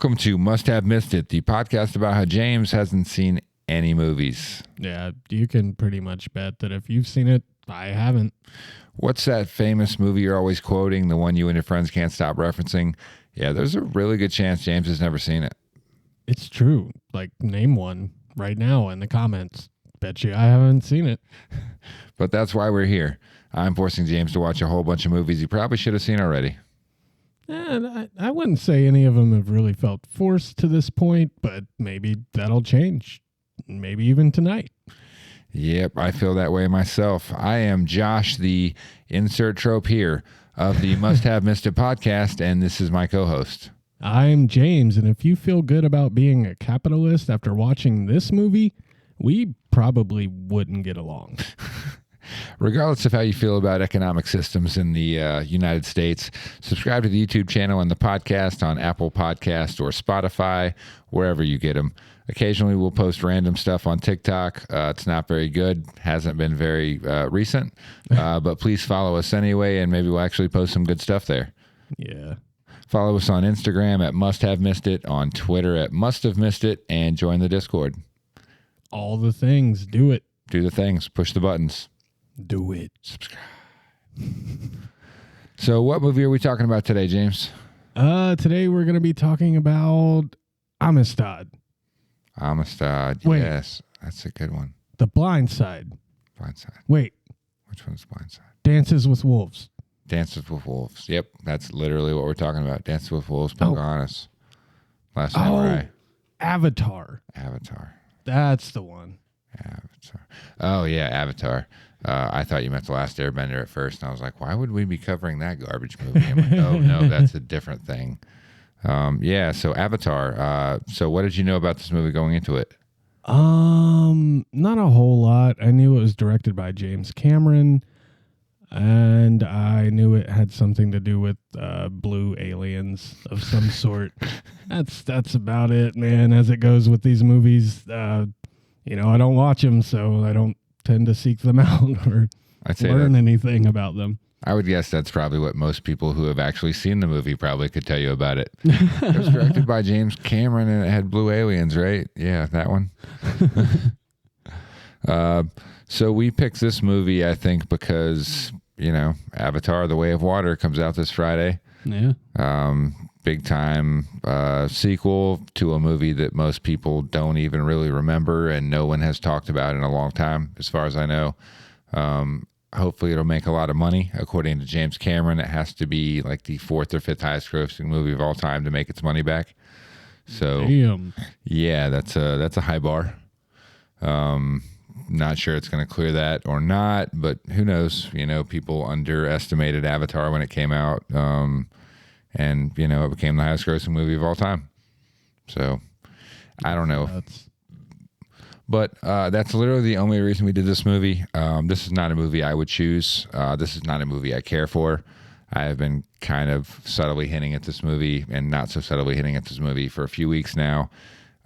Welcome to Must Have Missed It, the podcast about how James hasn't seen any movies. Yeah, you can pretty much bet that if you've seen it, I haven't. What's that famous movie you're always quoting, the one you and your friends can't stop referencing? Yeah, there's a really good chance James has never seen it. It's true. Like, name one right now in the comments. Bet you I haven't seen it. But that's why we're here. I'm forcing James to watch a whole bunch of movies he probably should have seen already. And I wouldn't say any of them have really felt forced to this point, but maybe that'll change. Maybe even tonight. Yep, I feel that way myself. I am Josh, the insert trope here of the Must Have Missed It podcast, and this is my co-host. I'm James, and if you feel good about being a capitalist after watching this movie, we probably wouldn't get along. Regardless of how you feel about economic systems in the United States, subscribe to the YouTube channel and the podcast on Apple Podcast or Spotify, wherever you get them. Occasionally, we'll post random stuff on TikTok. It's not very good. Hasn't been very recent. But please follow us anyway, and maybe we'll actually post some good stuff there. Yeah. Follow us on Instagram at Must Have Missed It, on Twitter at Must Have Missed It, and join the Discord. All the things. Do it. Do the things. Push the buttons. Do it. Subscribe. So what movie are we talking about today, James? Today we're going to be talking about Amistad. Amistad. Wait. Yes. That's a good one. The Blind Side. Blind Side. Wait. Which one's Blind Side? Dances with Wolves. Dances with Wolves. Yep. That's literally what we're talking about. Dances with Wolves, Pocahontas. Last Samurai. Avatar. Avatar. That's the one. Avatar. Oh, yeah. Avatar. I thought you meant The Last Airbender at first, and I was like, why would we be covering that garbage movie? I'm like, oh, no, that's a different thing. Yeah, so Avatar. So what did you know about this movie going into it? Not a whole lot. I knew it was directed by James Cameron, and I knew it had something to do with blue aliens of some sort. That's about it, man. As it goes with these movies, I don't watch them, so I don't tend to seek them out or learn anything about them. I would guess that's probably what most people who have actually seen the movie probably could tell you about it. It was directed by James Cameron and it had blue aliens, right? Yeah, that one. So we picked this movie, I think, because, Avatar, The Way of Water comes out this Friday. Yeah. Big time sequel to a movie that most people don't even really remember and no one has talked about in a long time, as far as I know. Hopefully it'll make a lot of money. According to James Cameron, it has to be like the 4th or 5th highest grossing movie of all time to make its money back. So, Damn. Yeah, that's a high bar. Not sure it's going to clear that or not, but who knows? People underestimated Avatar when it came out. And, it became the highest grossing movie of all time. So, I don't know. But that's literally the only reason we did this movie. This is not a movie I would choose. This is not a movie I care for. I have been kind of subtly hinting at this movie and not so subtly hinting at this movie for a few weeks now.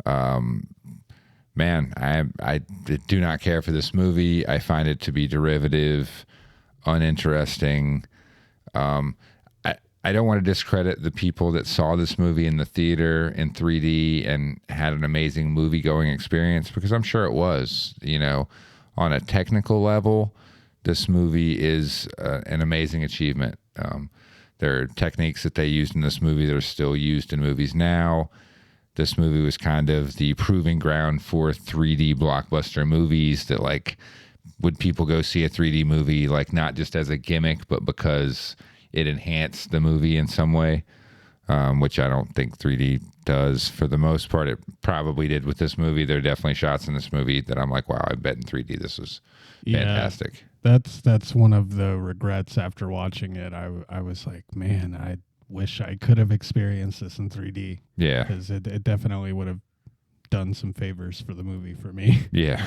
Man, I do not care for this movie. I find it to be derivative, uninteresting. I don't want to discredit the people that saw this movie in the theater in 3D and had an amazing movie-going experience, because I'm sure it was. On a technical level, this movie is an amazing achievement. There are techniques that they used in this movie that are still used in movies now. This movie was kind of the proving ground for 3D blockbuster movies that, would people go see a 3D movie, not just as a gimmick, but because it enhanced the movie in some way, which I don't think 3D does for the most part. It probably did with this movie. There are definitely shots in this movie that I'm like, wow, I bet in 3D this was fantastic. That's one of the regrets after watching it. I was like, man, I wish I could have experienced this in 3D. Yeah. Because it definitely would have done some favors for the movie for me. Yeah.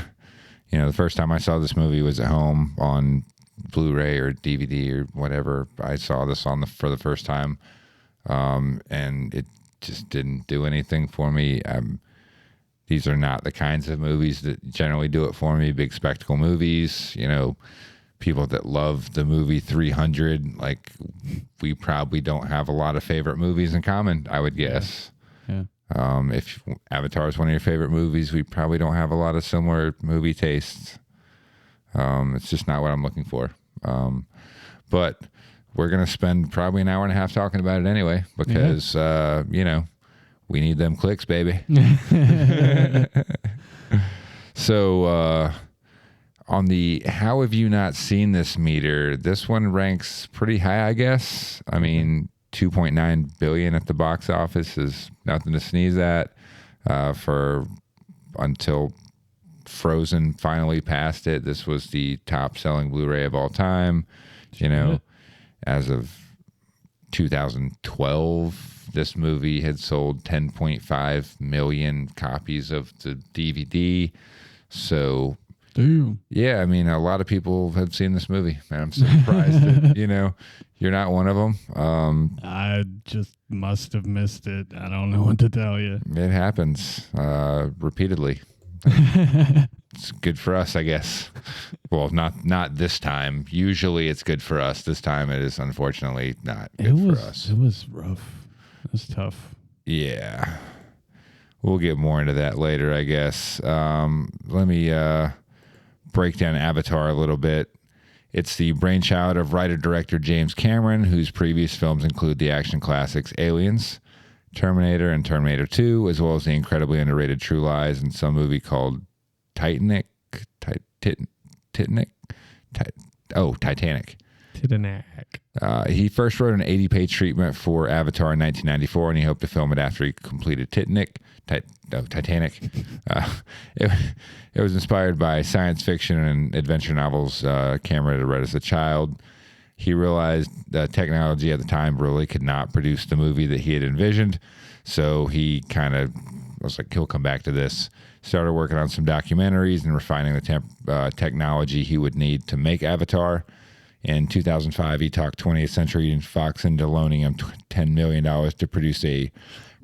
The first time I saw this movie was at home on Blu-ray or DVD or whatever. I saw this for the first time, and it just didn't do anything for me. These are not the kinds of movies that generally do it for me. Big spectacle movies, people that love the movie 300, we probably don't have a lot of favorite movies in common, I would guess. Yeah. If Avatar is one of your favorite movies, we probably don't have a lot of similar movie tastes. It's just not what I'm looking for. But we're going to spend probably an hour and a half talking about it anyway, because, we need them clicks, baby. So, on the how have you not seen this meter, this one ranks pretty high, I guess. I mean, 2.9 billion at the box office is nothing to sneeze at, until Frozen finally passed it. This was the top selling Blu-ray of all time. As of 2012, this movie had sold 10.5 million copies of the DVD. So, damn. Yeah, I mean, a lot of people have seen this movie, and I'm surprised that, you're not one of them. I just must have missed it. I don't know what to tell you. It happens repeatedly. It's good for us, I guess. Well, not this time. Usually it's good for us. This time it is unfortunately not good for us. It was rough. It was tough. Yeah. We'll get more into that later, I guess. Let me break down Avatar a little bit. It's the brainchild of writer-director James Cameron, whose previous films include the action classics Aliens, Terminator, and Terminator 2, as well as the incredibly underrated True Lies and some movie called Titanic. Titanic. He first wrote an 80-page treatment for Avatar in 1994, and he hoped to film it after he completed Titanic. It was inspired by science fiction and adventure novels Cameron had read as a child. He realized that technology at the time really could not produce the movie that he had envisioned, so he kind of was like, he'll come back to this. Started working on some documentaries and refining the technology he would need to make Avatar. In 2005, he talked 20th Century Fox into loaning him $10 million to produce a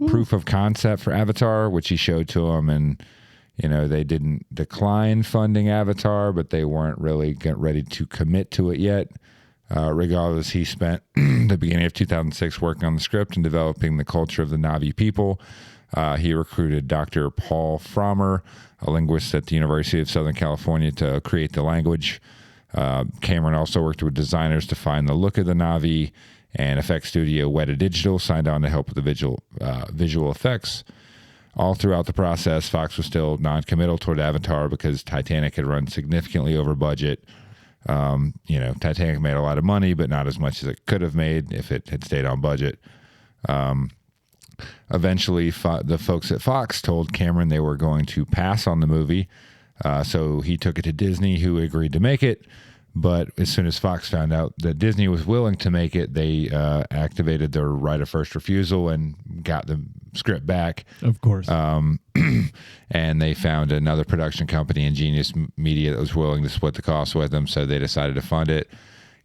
proof of concept for Avatar, which he showed to him. And, they didn't decline funding Avatar, but they weren't really ready to commit to it yet. Regardless, he spent the beginning of 2006 working on the script and developing the culture of the Na'vi people. He recruited Dr. Paul Frommer, a linguist at the University of Southern California, to create the language. Cameron also worked with designers to find the look of the Na'vi, and effects studio Weta Digital signed on to help with the visual effects. All throughout the process, Fox was still non-committal toward Avatar because Titanic had run significantly over budget. Titanic made a lot of money, but not as much as it could have made if it had stayed on budget. Eventually, the folks at Fox told Cameron they were going to pass on the movie, so he took it to Disney, who agreed to make it. But as soon as Fox found out that Disney was willing to make it, they activated their right of first refusal and got the script back. Of course. And they found another production company, Ingenious Media, that was willing to split the cost with them, so they decided to fund it.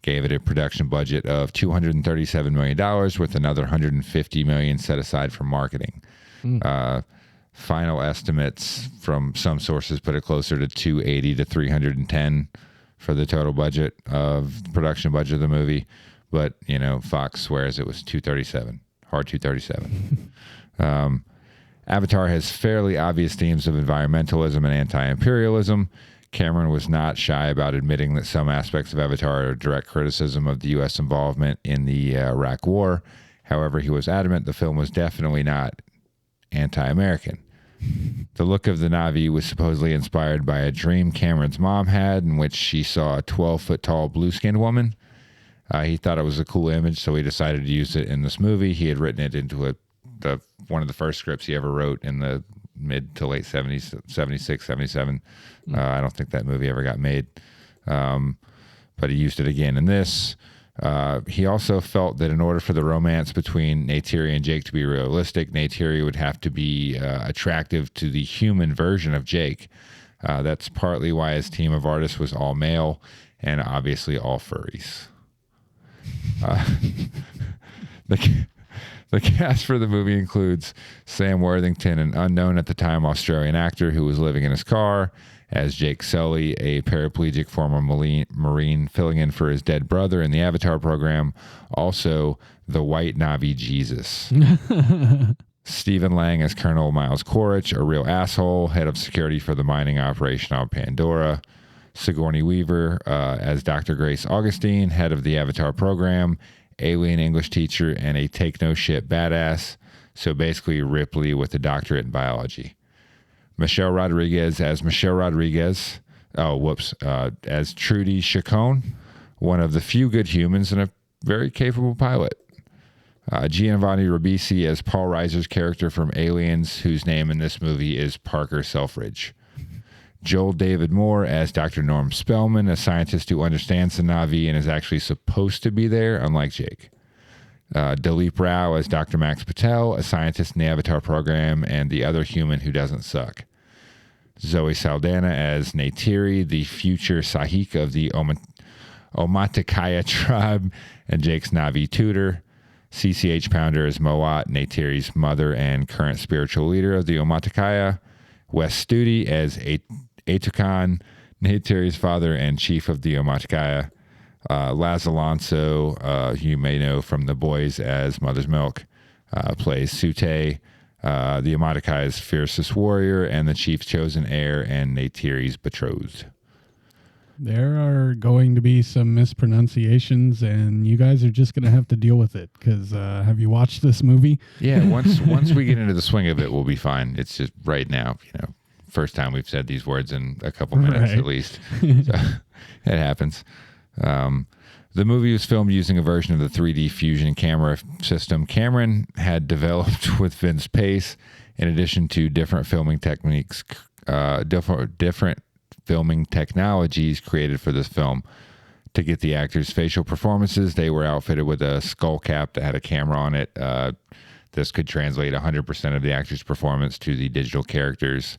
Gave it a production budget of $237 million, with another $150 million set aside for marketing. Final estimates from some sources put it closer to 280 to 310 for the total budget of the production budget of the movie. But, Fox swears it was 237, hard 237. Avatar has fairly obvious themes of environmentalism and anti-imperialism. Cameron was not shy about admitting that some aspects of Avatar are direct criticism of the U.S. involvement in the Iraq War. However, he was adamant the film was definitely not anti-American. The look of the Na'vi was supposedly inspired by a dream Cameron's mom had, in which she saw a 12-foot-tall blue-skinned woman. He thought it was a cool image, so he decided to use it in this movie. He had written it into one of the first scripts he ever wrote in the mid to late 70s, 76, 77. I don't think that movie ever got made. But he used it again in this. He also felt that in order for the romance between Neytiri and Jake to be realistic, Neytiri would have to be attractive to the human version of Jake. That's partly why his team of artists was all male and obviously all furries. The cast for the movie includes Sam Worthington, an unknown at the time Australian actor who was living in his car, as Jake Sully, a paraplegic former Marine filling in for his dead brother in the Avatar program. Also, the white Na'vi Jesus. Stephen Lang as Colonel Miles Quaritch, a real asshole, head of security for the mining operation on Pandora. Sigourney Weaver as Dr. Grace Augustine, head of the Avatar program, alien English teacher, and a take-no-shit badass. So basically Ripley with a doctorate in biology. Michelle Rodriguez as Michelle Rodriguez. As Trudy Chacon, one of the few good humans and a very capable pilot. Giovanni Ribisi as Paul Reiser's character from Aliens, whose name in this movie is Parker Selfridge. Joel David Moore as Dr. Norm Spellman, a scientist who understands the Na'vi and is actually supposed to be there, unlike Jake. Dilip Rao as Dr. Max Patel, a scientist in the Avatar program and the other human who doesn't suck. Zoe Saldana as Neytiri, the future Sahik of the Omaticaya tribe and Jake's Na'vi tutor. CCH Pounder as Moat, Neytiri's mother and current spiritual leader of the Omaticaya. Wes Studi as Atukan, Neytiri's father and chief of the Omaticaya. Laz Alonso, you may know from The Boys as Mother's Milk, plays Sute, the Omatikaya's fiercest warrior and the chief's chosen heir and Neytiri's betrothed. There are going to be some mispronunciations, and you guys are just going to have to deal with it. Because have you watched this movie? Yeah, once we get into the swing of it, we'll be fine. It's just right now, first time we've said these words in a couple minutes at least. So it happens. The movie was filmed using a version of the 3D Fusion camera system Cameron had developed with Vince Pace, in addition to different filming techniques, different filming technologies created for this film. To get the actors' facial performances, they were outfitted with a skull cap that had a camera on it. This could translate 100% of the actors' performance to the digital characters.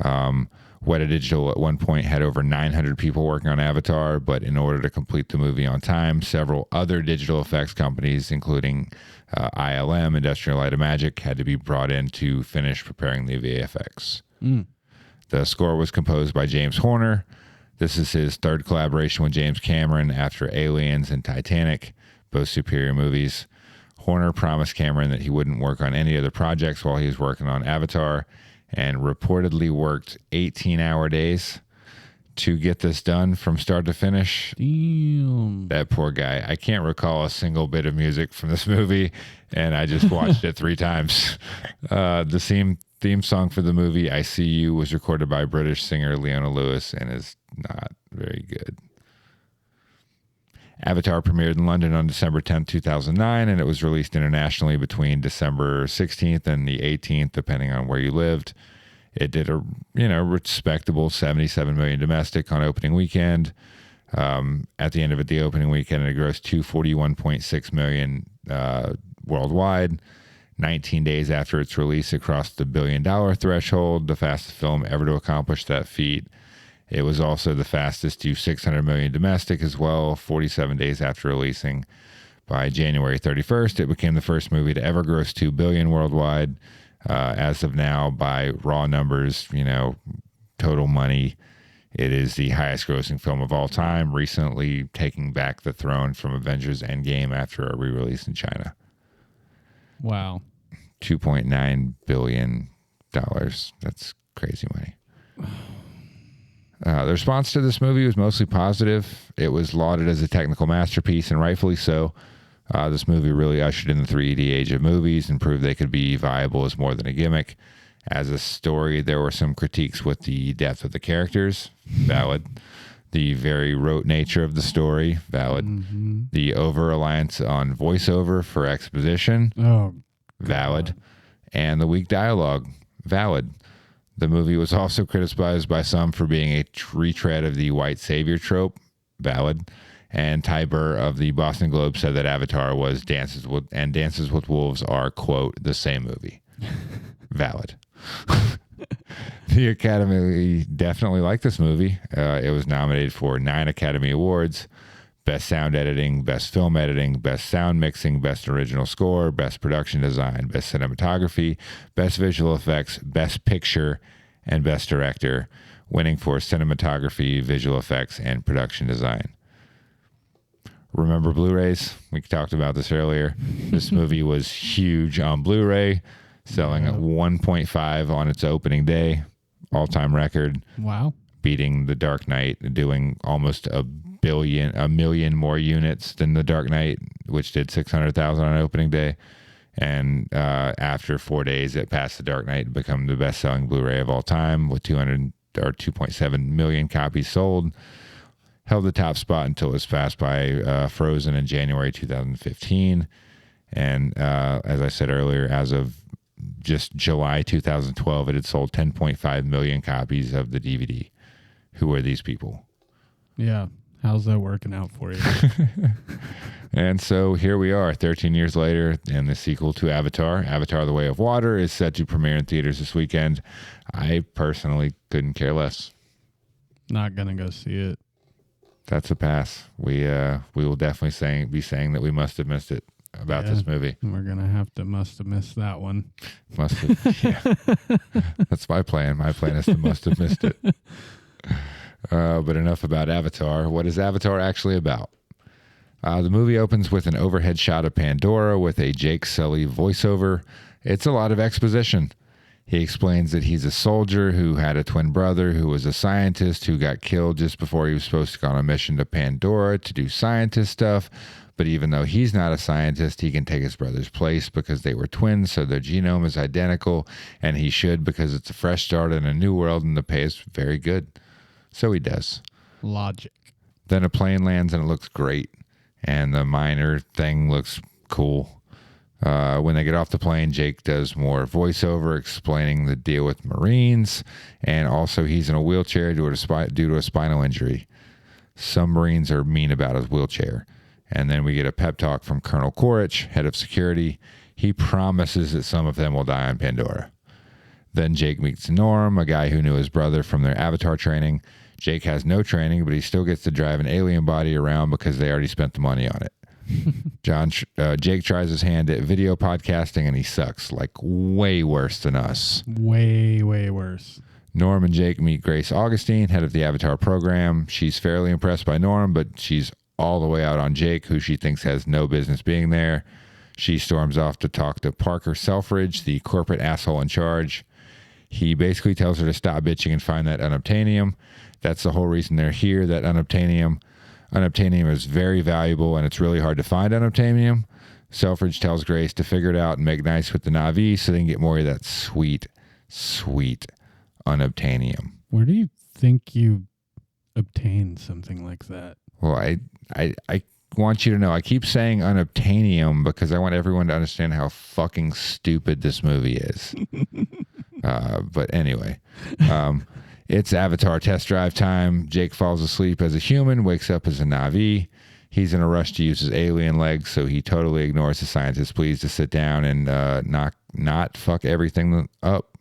Weta Digital at one point had over 900 people working on Avatar, but in order to complete the movie on time, several other digital effects companies, including ILM, Industrial Light and Magic, had to be brought in to finish preparing the VFX. The score was composed by James Horner. This is his third collaboration with James Cameron after Aliens and Titanic, both superior movies. Horner promised Cameron that he wouldn't work on any other projects while he was working on Avatar, and reportedly worked 18-hour days to get this done from start to finish. Damn. That poor guy. I can't recall a single bit of music from this movie, and I just watched it 3 times. The theme song for the movie, I See You, was recorded by British singer Leona Lewis and is not very good. Avatar premiered in London on December 10th, 2009, and it was released internationally between December 16th and the 18th, depending on where you lived. It did a respectable $77 million domestic on opening weekend. At the end of it, the opening weekend, it grossed $241.6 million worldwide. 19 days after its release, it crossed the $1 billion threshold, the fastest film ever to accomplish that feat. It was also the fastest to $600 million domestic as well, 47 days after releasing. By January 31st, it became the first movie to ever gross $2 billion worldwide. As of now, by raw numbers, total money, it is the highest grossing film of all time, recently taking back the throne from Avengers Endgame after a re-release in China. Wow. $2.9 billion. That's crazy money. The response to this movie was mostly positive. It was lauded as a technical masterpiece, and rightfully so. This movie really ushered in the 3D age of movies and proved they could be viable as more than a gimmick. As a story, there were some critiques with the depth of the characters. Valid. The very rote nature of the story. Valid. Mm-hmm. The over-reliance on voiceover for exposition. Oh, valid. God. And the weak dialogue. Valid. The movie was also criticized by some for being a retread of the white savior trope. Valid. And Ty Burr of the Boston Globe said that Avatar was Dances with Wolves are, quote, the same movie. Valid. The Academy definitely liked this movie. It was nominated for 9 Academy Awards. Best Sound Editing, Best Film Editing, Best Sound Mixing, Best Original Score, Best Production Design, Best Cinematography, Best Visual Effects, Best Picture, and Best Director, winning for Cinematography, Visual Effects, and Production Design. Remember Blu-rays? We talked about this earlier. This movie was huge on Blu-ray. selling at 1.5 on its opening day, all-time record. Wow. Beating The Dark Knight, doing almost a million more units than The Dark Knight, which did 600,000 on opening day. And after 4 days, it passed The Dark Knight and become the best-selling Blu-ray of all time with 2.7 million copies sold. Held the top spot until it was passed by Frozen in January 2015. And as I said earlier, as of just July 2012, it had sold 10.5 million copies of the DVD. Who are these people? Yeah. How's that working out for you? And so here we are 13 years later, and the sequel to Avatar, Avatar The Way of Water, is set to premiere in theaters this weekend. I personally couldn't care less. Not going to go see it. That's a pass. We will definitely be saying that we must have missed it about this movie. We're going to must have missed that one. Must have, yeah. That's my plan. My plan is to must have missed it. But enough about Avatar. What is Avatar actually about? The movie opens with an overhead shot of Pandora with a Jake Sully voiceover. It's a lot of exposition. He explains that he's a soldier who had a twin brother who was a scientist who got killed just before he was supposed to go on a mission to Pandora to do scientist stuff. But even though he's not a scientist, he can take his brother's place because they were twins, so their genome is identical, and he should because it's a fresh start in a new world and the pay is very good. So he does. Logic. Then a plane lands and it looks great, and the miner thing looks cool. When they get off the plane, Jake does more voiceover explaining the deal with Marines, and also he's in a wheelchair due to a spinal injury. Some Marines are mean about his wheelchair. And then we get a pep talk from Colonel Quaritch, head of security. He promises that some of them will die on Pandora. Then Jake meets Norm, a guy who knew his brother from their Avatar training. Jake has no training, but he still gets to drive an alien body around because they already spent the money on it. Jake tries his hand at video podcasting, and he sucks, like way worse than us. Way, way worse. Norm and Jake meet Grace Augustine, head of the Avatar program. She's fairly impressed by Norm, but she's all the way out on Jake, who she thinks has no business being there. She storms off to talk to Parker Selfridge, the corporate asshole in charge. He basically tells her to stop bitching and find that unobtainium. That's the whole reason they're here, that unobtainium. Unobtainium is very valuable, and it's really hard to find unobtainium. Selfridge tells Grace to figure it out and make nice with the Na'vi so they can get more of that sweet, sweet unobtainium. Where do you think you obtained something like that? Well, I want you to know, I keep saying unobtainium because I want everyone to understand how fucking stupid this movie is. But anyway, it's Avatar test drive time. Jake falls asleep as a human, wakes up as a Na'vi. He's in a rush to use his alien legs, so he totally ignores the scientist's pleas to sit down and not fuck everything up.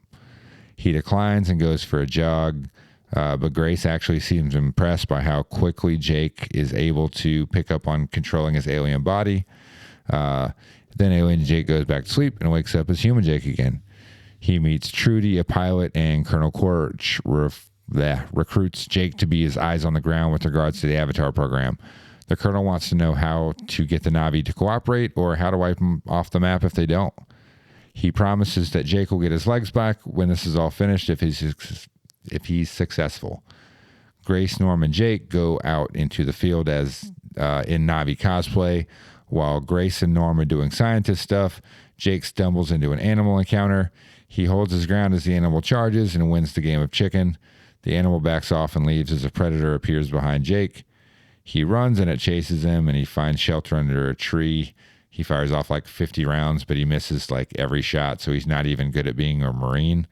He declines and goes for a jog. But Grace actually seems impressed by how quickly Jake is able to pick up on controlling his alien body. Then alien Jake goes back to sleep and wakes up as human Jake again. He meets Trudy, a pilot, and Colonel Quaritch recruits Jake to be his eyes on the ground with regards to the Avatar program. The Colonel wants to know how to get the Na'vi to cooperate or how to wipe them off the map if they don't. He promises that Jake will get his legs back when this is all finished if he's successful. Grace, Norm, and Jake go out into the field as in Na'vi cosplay. While Grace and Norm are doing scientist stuff, Jake stumbles into an animal encounter. He holds his ground as the animal charges and wins the game of chicken. The animal backs off and leaves as a predator appears behind Jake. He runs and it chases him, and he finds shelter under a tree. He fires off like 50 rounds, but he misses like every shot, so he's not even good at being a Marine.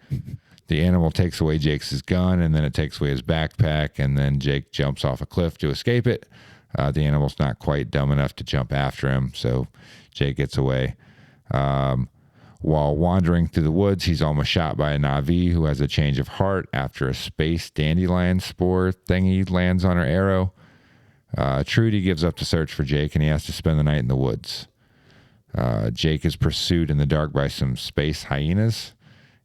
The animal takes away Jake's gun, and then it takes away his backpack, and then Jake jumps off a cliff to escape it. The animal's not quite dumb enough to jump after him, so Jake gets away. While wandering through the woods, he's almost shot by a Na'vi who has a change of heart after a space dandelion spore thingy lands on her arrow. Trudy gives up the search for Jake, and he has to spend the night in the woods. Jake is pursued in the dark by some space hyenas,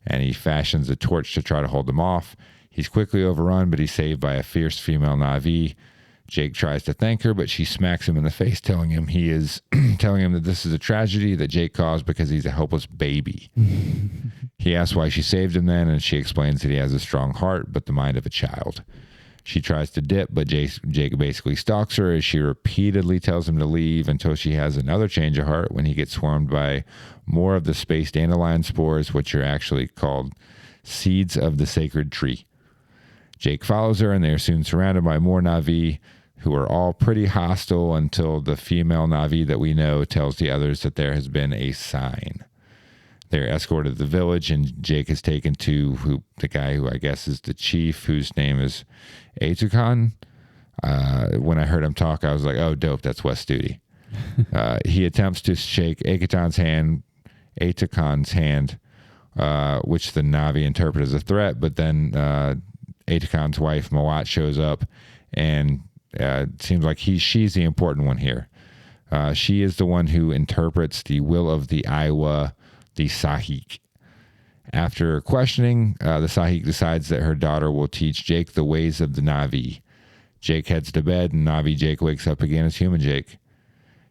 and he fashions a torch to try to hold them off. He's quickly overrun, but he's saved by a fierce female Na'vi. Jake tries to thank her, but she smacks him in the face, telling him that this is a tragedy that Jake caused because he's a helpless baby. He asks why she saved him then, and she explains that he has a strong heart, but the mind of a child. She tries to dip, but Jake basically stalks her as she repeatedly tells him to leave until she has another change of heart when he gets swarmed by more of the space dandelion spores, which are actually called seeds of the sacred tree. Jake follows her, and they are soon surrounded by more Na'vi, who are all pretty hostile until the female Na'vi that we know tells the others that there has been a sign. They're escorted to the village, and Jake is taken to the guy who I guess is the chief, whose name is Etukan. When I heard him talk, I was like, oh, dope, that's West Studi. He attempts to shake Etukan's hand, which the Na'vi interpret as a threat, but then Etukan's wife, Mawat, shows up, and it seems like she's the important one here. She is the one who interprets the will of the EYWA, the Sahik. After questioning, the Sahik decides that her daughter will teach Jake the ways of the Na'vi. Jake heads to bed, and Na'vi Jake wakes up again as human Jake.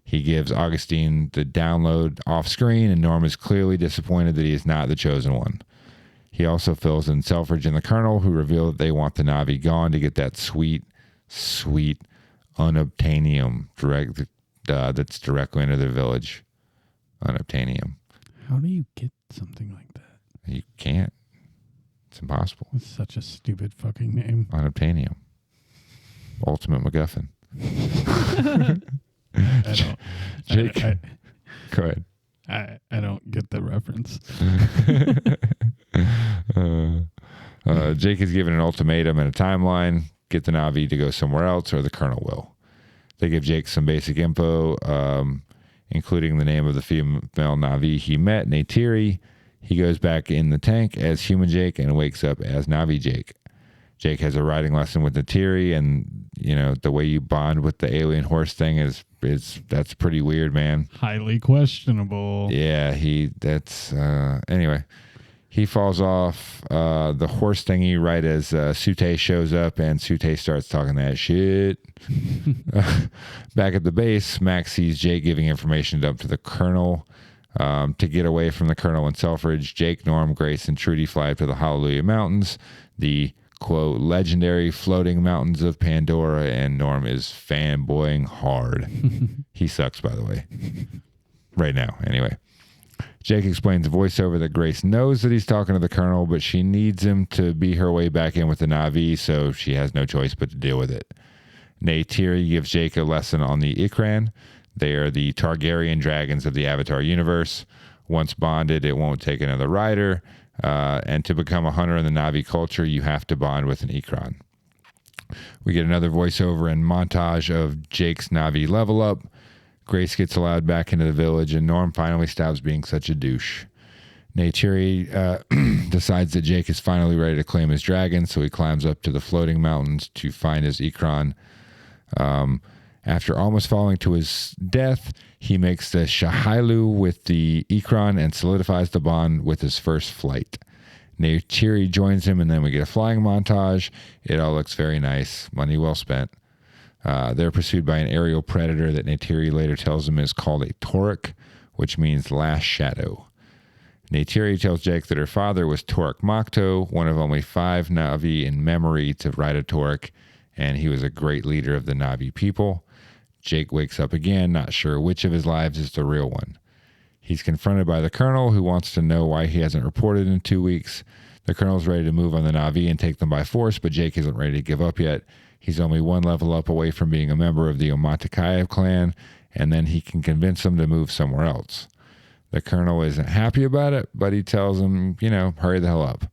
He gives Augustine the download off screen, and Norm is clearly disappointed that he is not the chosen one. He also fills in Selfridge and the Colonel, who reveal that they want the Na'vi gone to get that sweet unobtainium that's directly into their village. Unobtainium. How do you get something like that? You can't. It's impossible. It's such a stupid fucking name. Unobtainium. Ultimate MacGuffin. Jake. Go ahead. I don't get the reference. Jake is given an ultimatum and a timeline. Get the Na'vi to go somewhere else, or the Colonel will. They give Jake some basic info, including the name of the female Na'vi he met, Neytiri. He goes back in the tank as human Jake and wakes up as Na'vi Jake. Jake has a riding lesson with Neytiri, and the way you bond with the alien horse thing that's pretty weird, man. Highly questionable. Yeah, anyway. He falls off the horse thingy right as Sute shows up, and Sute starts talking that shit. Back at the base, Max sees Jake giving information dump to the Colonel. To get away from the Colonel and Selfridge, Jake, Norm, Grace, and Trudy fly up to the Hallelujah Mountains, the, quote, legendary floating mountains of Pandora, and Norm is fanboying hard. He sucks, by the way. Right now, anyway. Jake explains the voiceover that Grace knows that he's talking to the Colonel, but she needs him to be her way back in with the Na'vi, so she has no choice but to deal with it. Neytiri gives Jake a lesson on the Ikran. They are the Targaryen dragons of the Avatar universe. Once bonded, it won't take another rider, and to become a hunter in the Na'vi culture, you have to bond with an Ikran. We get another voiceover and montage of Jake's Na'vi level up. Grace gets allowed back into the village, and Norm finally stops being such a douche. Neytiri decides that Jake is finally ready to claim his dragon, so he climbs up to the floating mountains to find his Ikran. After almost falling to his death, he makes the tsaheylu with the Ikran and solidifies the bond with his first flight. Neytiri joins him, and then we get a flying montage. It all looks very nice. Money well spent. They're pursued by an aerial predator that Neytiri later tells him is called a Torek, which means last shadow. Neytiri tells Jake that her father was Torek Makto, one of only 5 Na'vi in memory to ride a Torek, and he was a great leader of the Na'vi people. Jake wakes up again, not sure which of his lives is the real one. He's confronted by the Colonel, who wants to know why he hasn't reported in 2 weeks. The Colonel's ready to move on the Na'vi and take them by force, but Jake isn't ready to give up yet. He's only one level up away from being a member of the Omaticaya clan, and then he can convince them to move somewhere else. The Colonel isn't happy about it, but he tells him, hurry the hell up.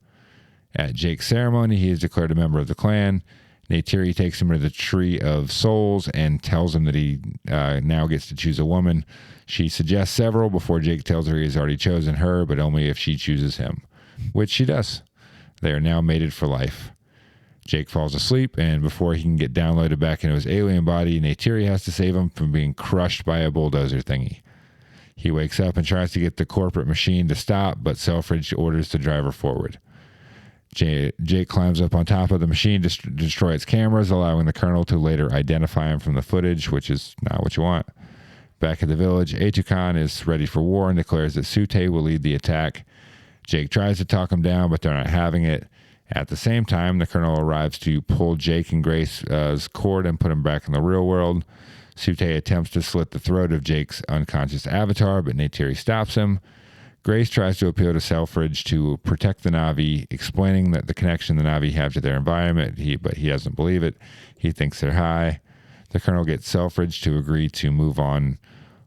At Jake's ceremony, he is declared a member of the clan. Neytiri takes him to the Tree of Souls and tells him that he now gets to choose a woman. She suggests several before Jake tells her he has already chosen her, but only if she chooses him, which she does. They are now mated for life. Jake falls asleep, and before he can get downloaded back into his alien body, Neytiri has to save him from being crushed by a bulldozer thingy. He wakes up and tries to get the corporate machine to stop, but Selfridge orders the driver forward. Jake climbs up on top of the machine to destroy its cameras, allowing the colonel to later identify him from the footage, which is not what you want. Back at the village, Etukan is ready for war and declares that Sute will lead the attack. Jake tries to talk him down, but they're not having it. At the same time, the colonel arrives to pull Jake and Grace's cord and put him back in the real world. Sute attempts to slit the throat of Jake's unconscious avatar, but Neytiri stops him. Grace tries to appeal to Selfridge to protect the Na'vi, explaining that the connection the Na'vi have to their environment, but he doesn't believe it. He thinks they're high. The colonel gets Selfridge to agree to move on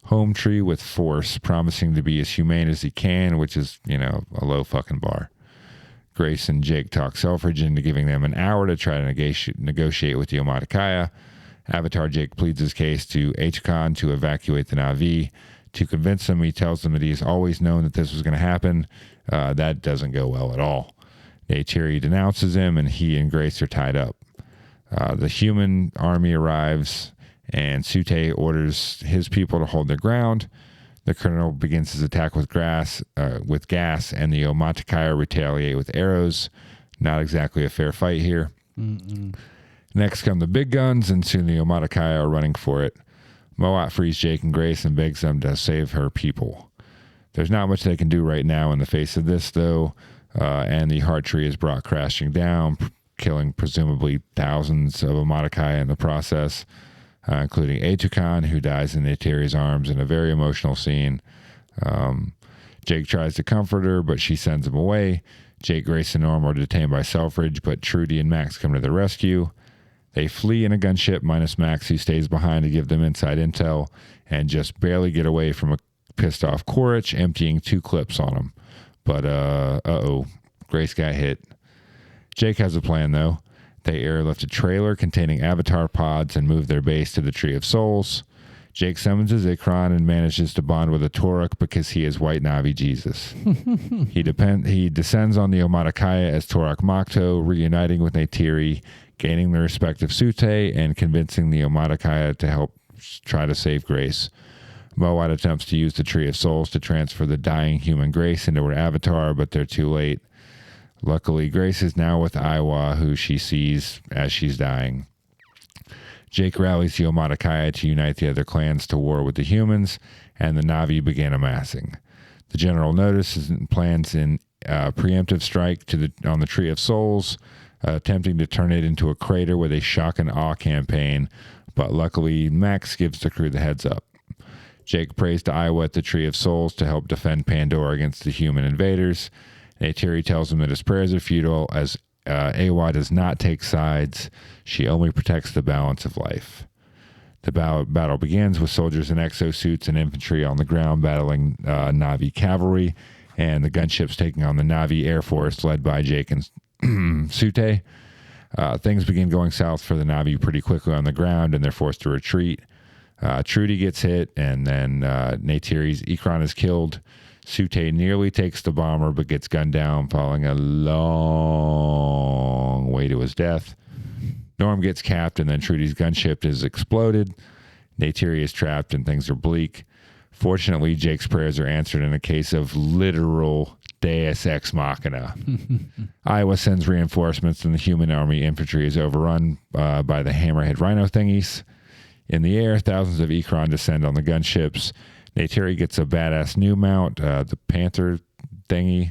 home tree with force, promising to be as humane as he can, which is, a low fucking bar. Grace and Jake talk Selfridge into giving them an hour to try to negotiate with the Omaticaya. Avatar Jake pleads his case to Etukan to evacuate the Na'vi. To convince him, he tells them that he's always known that this was going to happen. That doesn't go well at all. Neytiri denounces him, and he and Grace are tied up. The human army arrives, and Sute orders his people to hold their ground. The colonel begins his attack with gas, and the Omaticaya retaliate with arrows. Not exactly a fair fight here. Mm-mm. Next come the big guns, and soon the Omaticaya are running for it. Moat frees Jake and Grace and begs them to save her people. There's not much they can do right now in the face of this, though, and the heart tree is brought crashing down, killing presumably thousands of Omaticaya in the process, including Etukan, who dies in Neytiri's arms in a very emotional scene. Jake tries to comfort her, but she sends him away. Jake, Grace, and Norm are detained by Selfridge, but Trudy and Max come to the rescue. They flee in a gunship, minus Max, who stays behind to give them inside intel, and just barely get away from a pissed-off Quaritch, emptying 2 clips on him. But, Grace got hit. Jake has a plan, though. They airlift a trailer containing avatar pods and move their base to the Tree of Souls. Jake summons his Ikran and manages to bond with a Toruk because he is White Na'vi Jesus. He descends on the Omaticaya as Toruk Makto, reuniting with Neytiri, gaining the respect of Sute, and convincing the Omaticaya to help try to save Grace. Moat attempts to use the Tree of Souls to transfer the dying human Grace into her avatar, but they're too late. Luckily, Grace is now with EYWA, who she sees as she's dying. Jake rallies the Omaticaya to unite the other clans to war with the humans, and the Na'vi begin amassing. The general notices and plans in preemptive strike on the Tree of Souls, attempting to turn it into a crater with a shock and awe campaign, but luckily Max gives the crew the heads up. Jake prays to EYWA at the Tree of Souls to help defend Pandora against the human invaders. Neytiri tells him that his prayers are futile, as EYWA does not take sides. She only protects the balance of life. The battle begins with soldiers in exosuits and infantry on the ground battling Na'vi cavalry, and the gunships taking on the Na'vi Air Force led by Jake and Sute. Things begin going south for the Na'vi pretty quickly on the ground, and they're forced to retreat. Trudy gets hit, and then Neytiri's Ikran is killed. Sute nearly takes the bomber, but gets gunned down, falling a long way to his death. Norm gets capped, and then Trudy's gunship is exploded. Neytiri is trapped, and things are bleak. Fortunately, Jake's prayers are answered in a case of literal Deus Ex Machina. EYWA sends reinforcements, and the human army infantry is overrun by the hammerhead rhino thingies. In the air, thousands of Ikran descend on the gunships. Neytiri gets a badass new mount, the Panther thingy,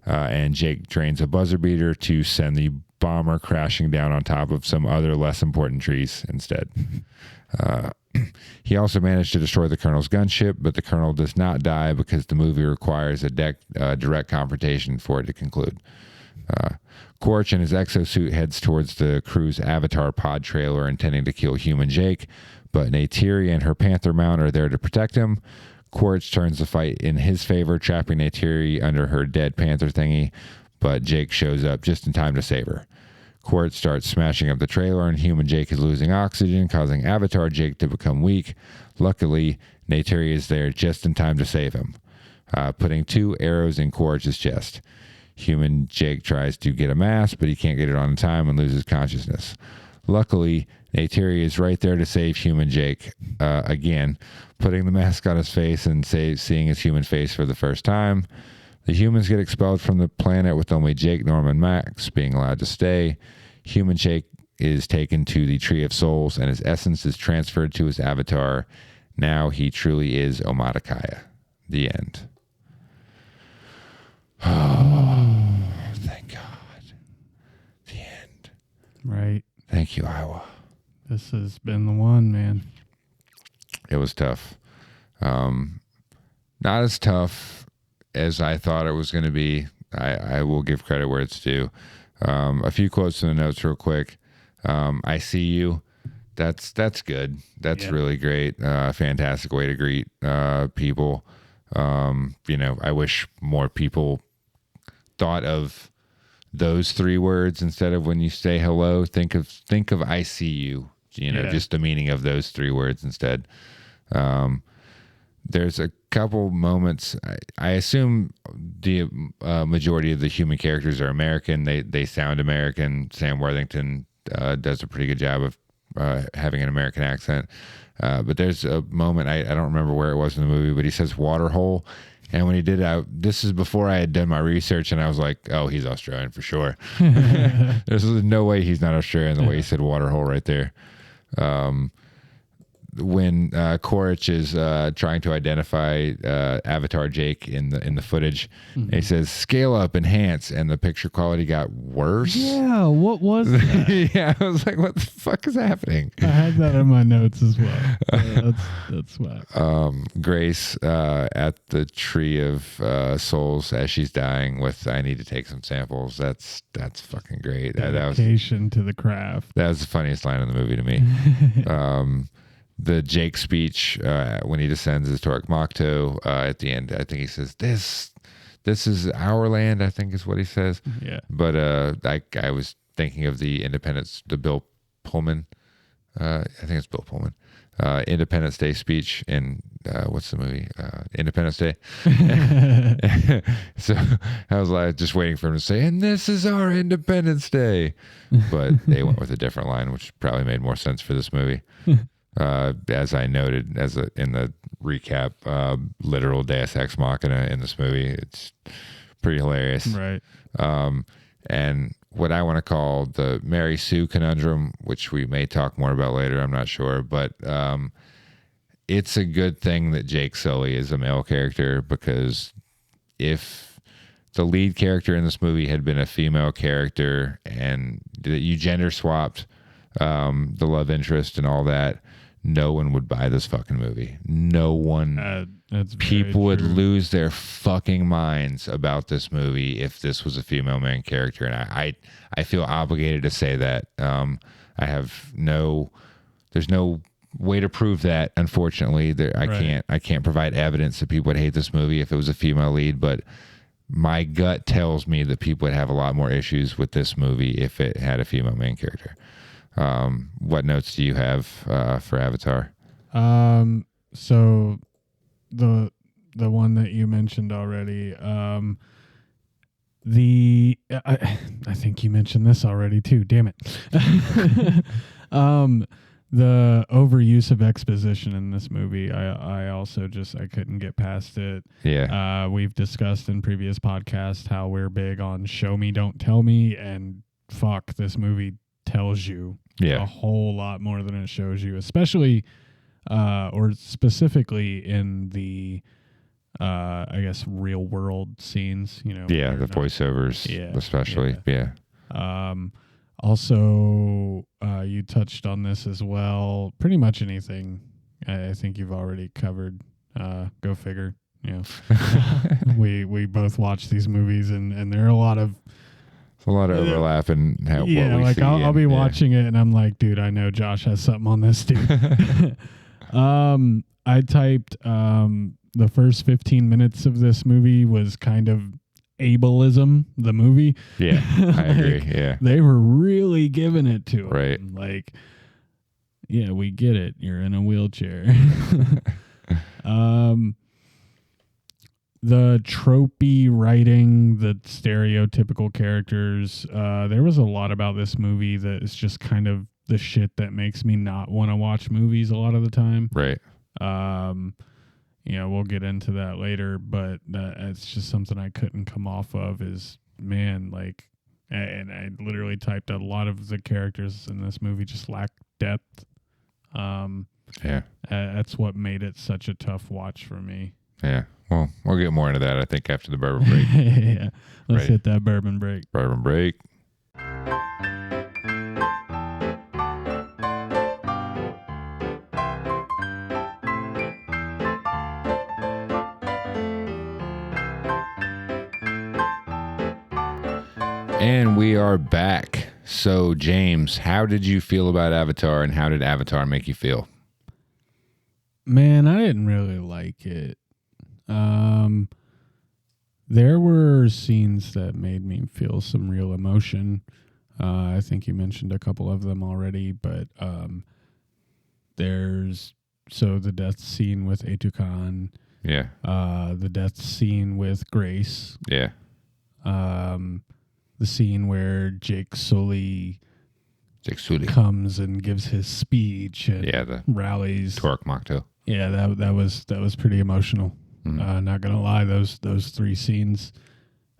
and Jake trains a buzzer beater to send the bomber crashing down on top of some other less important trees instead. He also managed to destroy the colonel's gunship, but the colonel does not die because the movie requires a direct confrontation for it to conclude. Quaritch in his exosuit heads towards the crew's avatar pod trailer, intending to kill human Jake, but Neytiri and her Panther mount are there to protect him. Quaritch turns the fight in his favor, trapping Neytiri under her dead Panther thingy, but Jake shows up just in time to save her. Quaritch starts smashing up the trailer, and human Jake is losing oxygen, causing Avatar Jake to become weak. Luckily, Neytiri is there just in time to save him, putting 2 arrows in Quaritch's chest. Human Jake tries to get a mask, but he can't get it on in time and loses consciousness. Luckily, Neytiri is right there to save human Jake, again, putting the mask on his face and seeing his human face for the first time. The humans get expelled from the planet with only Jake, Norm, and Max being allowed to stay. Human Jake is taken to the Tree of Souls, and his essence is transferred to his avatar. Now he truly is Omadakaya. The end. Oh, thank God. The end. Right. Thank you, EYWA. This has been the one, man. It was tough. Not as tough as I thought it was going to be. I will give credit where it's due. A few quotes in the notes real quick. I see you. That's good. That's really great. Fantastic way to greet people. I wish more people thought of those 3 words instead of when you say hello. Think of I see you. Just the meaning of those 3 words instead. There's a couple moments. I assume the majority of the human characters are American. They sound American. Sam Worthington does a pretty good job of having an American accent. But there's a moment, I don't remember where it was in the movie, but he says water hole. And when he did that, this is before I had done my research, and I was like, oh, he's Australian for sure. There's no way he's not Australian the way he said water hole right there. When Quaritch is trying to identify Avatar Jake in the footage, and he says scale up, enhance, and the picture quality got worse. Yeah, what was that? Yeah, I was like, what the fuck is happening? I had that in my notes as well. That's why. Grace at the Tree of Souls as she's dying with I need to take some samples. That's fucking great. Dedication to the craft. That was the funniest line in the movie to me. The Jake speech when he descends his Torque Mokto at the end, I think he says, this is our land, I think is what he says. Yeah. But I was thinking of the Bill Pullman, I think it's Bill Pullman, Independence Day speech in, what's the movie? Independence Day. So I was like just waiting for him to say, and this is our Independence Day. But they went with a different line, which probably made more sense for this movie. As I noted in the recap, literal Deus Ex Machina in this movie. It's pretty hilarious. Right. And what I want to call the Mary Sue conundrum, which we may talk more about later, I'm not sure, but it's a good thing that Jake Sully is a male character, because if the lead character in this movie had been a female character and you gender swapped the love interest and all that, no one would buy this fucking movie. No one. People would lose their fucking minds about this movie if this was a female main character, and I feel obligated to say that. There's no way to prove that. Unfortunately, I can't provide evidence that people would hate this movie if it was a female lead, but my gut tells me that people would have a lot more issues with this movie if it had a female main character. What notes do you have for Avatar? So the one that you mentioned already, I think you mentioned this already too, damn it. The overuse of exposition in this movie, I also I couldn't get past it. Yeah. We've discussed in previous podcasts how we're big on show me, don't tell me, and fuck, this movie tells you a whole lot more than it shows you, especially or specifically in the I guess real world scenes, the voiceovers, especially. Also, you touched on this as well. Pretty much anything I think you've already covered. Go figure. We both watch these movies, and there are a lot of overlap in what we see. I'll be watching it, and I'm like, dude, I know Josh has something on this too. I typed the first 15 minutes of this movie was kind of ableism, the movie. Yeah, I agree. Yeah. They were really giving it to him. Right. Like, yeah, we get it. You're in a wheelchair. The tropey writing, the stereotypical characters, there was a lot about this movie that is just kind of the shit that makes me not want to watch movies a lot of the time. Right. we'll get into that later, but it's just something I couldn't come off of is, man, like, and I literally typed out a lot of the characters in this movie just lack depth. That's what made it such a tough watch for me. Yeah. Well, we'll get more into that, I think, after the bourbon break. Yeah. Let's hit that bourbon break. Bourbon break. And we are back. So, James, how did you feel about Avatar, and how did Avatar make you feel? Man, I didn't really like it. There were scenes that made me feel some real emotion. I think you mentioned a couple of them already, but there's the death scene with Etukan. Yeah. The death scene with Grace. Yeah. The scene where Jake Sully comes and gives his speech and the rallies. Torque Mocto. Yeah, that was pretty emotional. Not gonna lie, those three scenes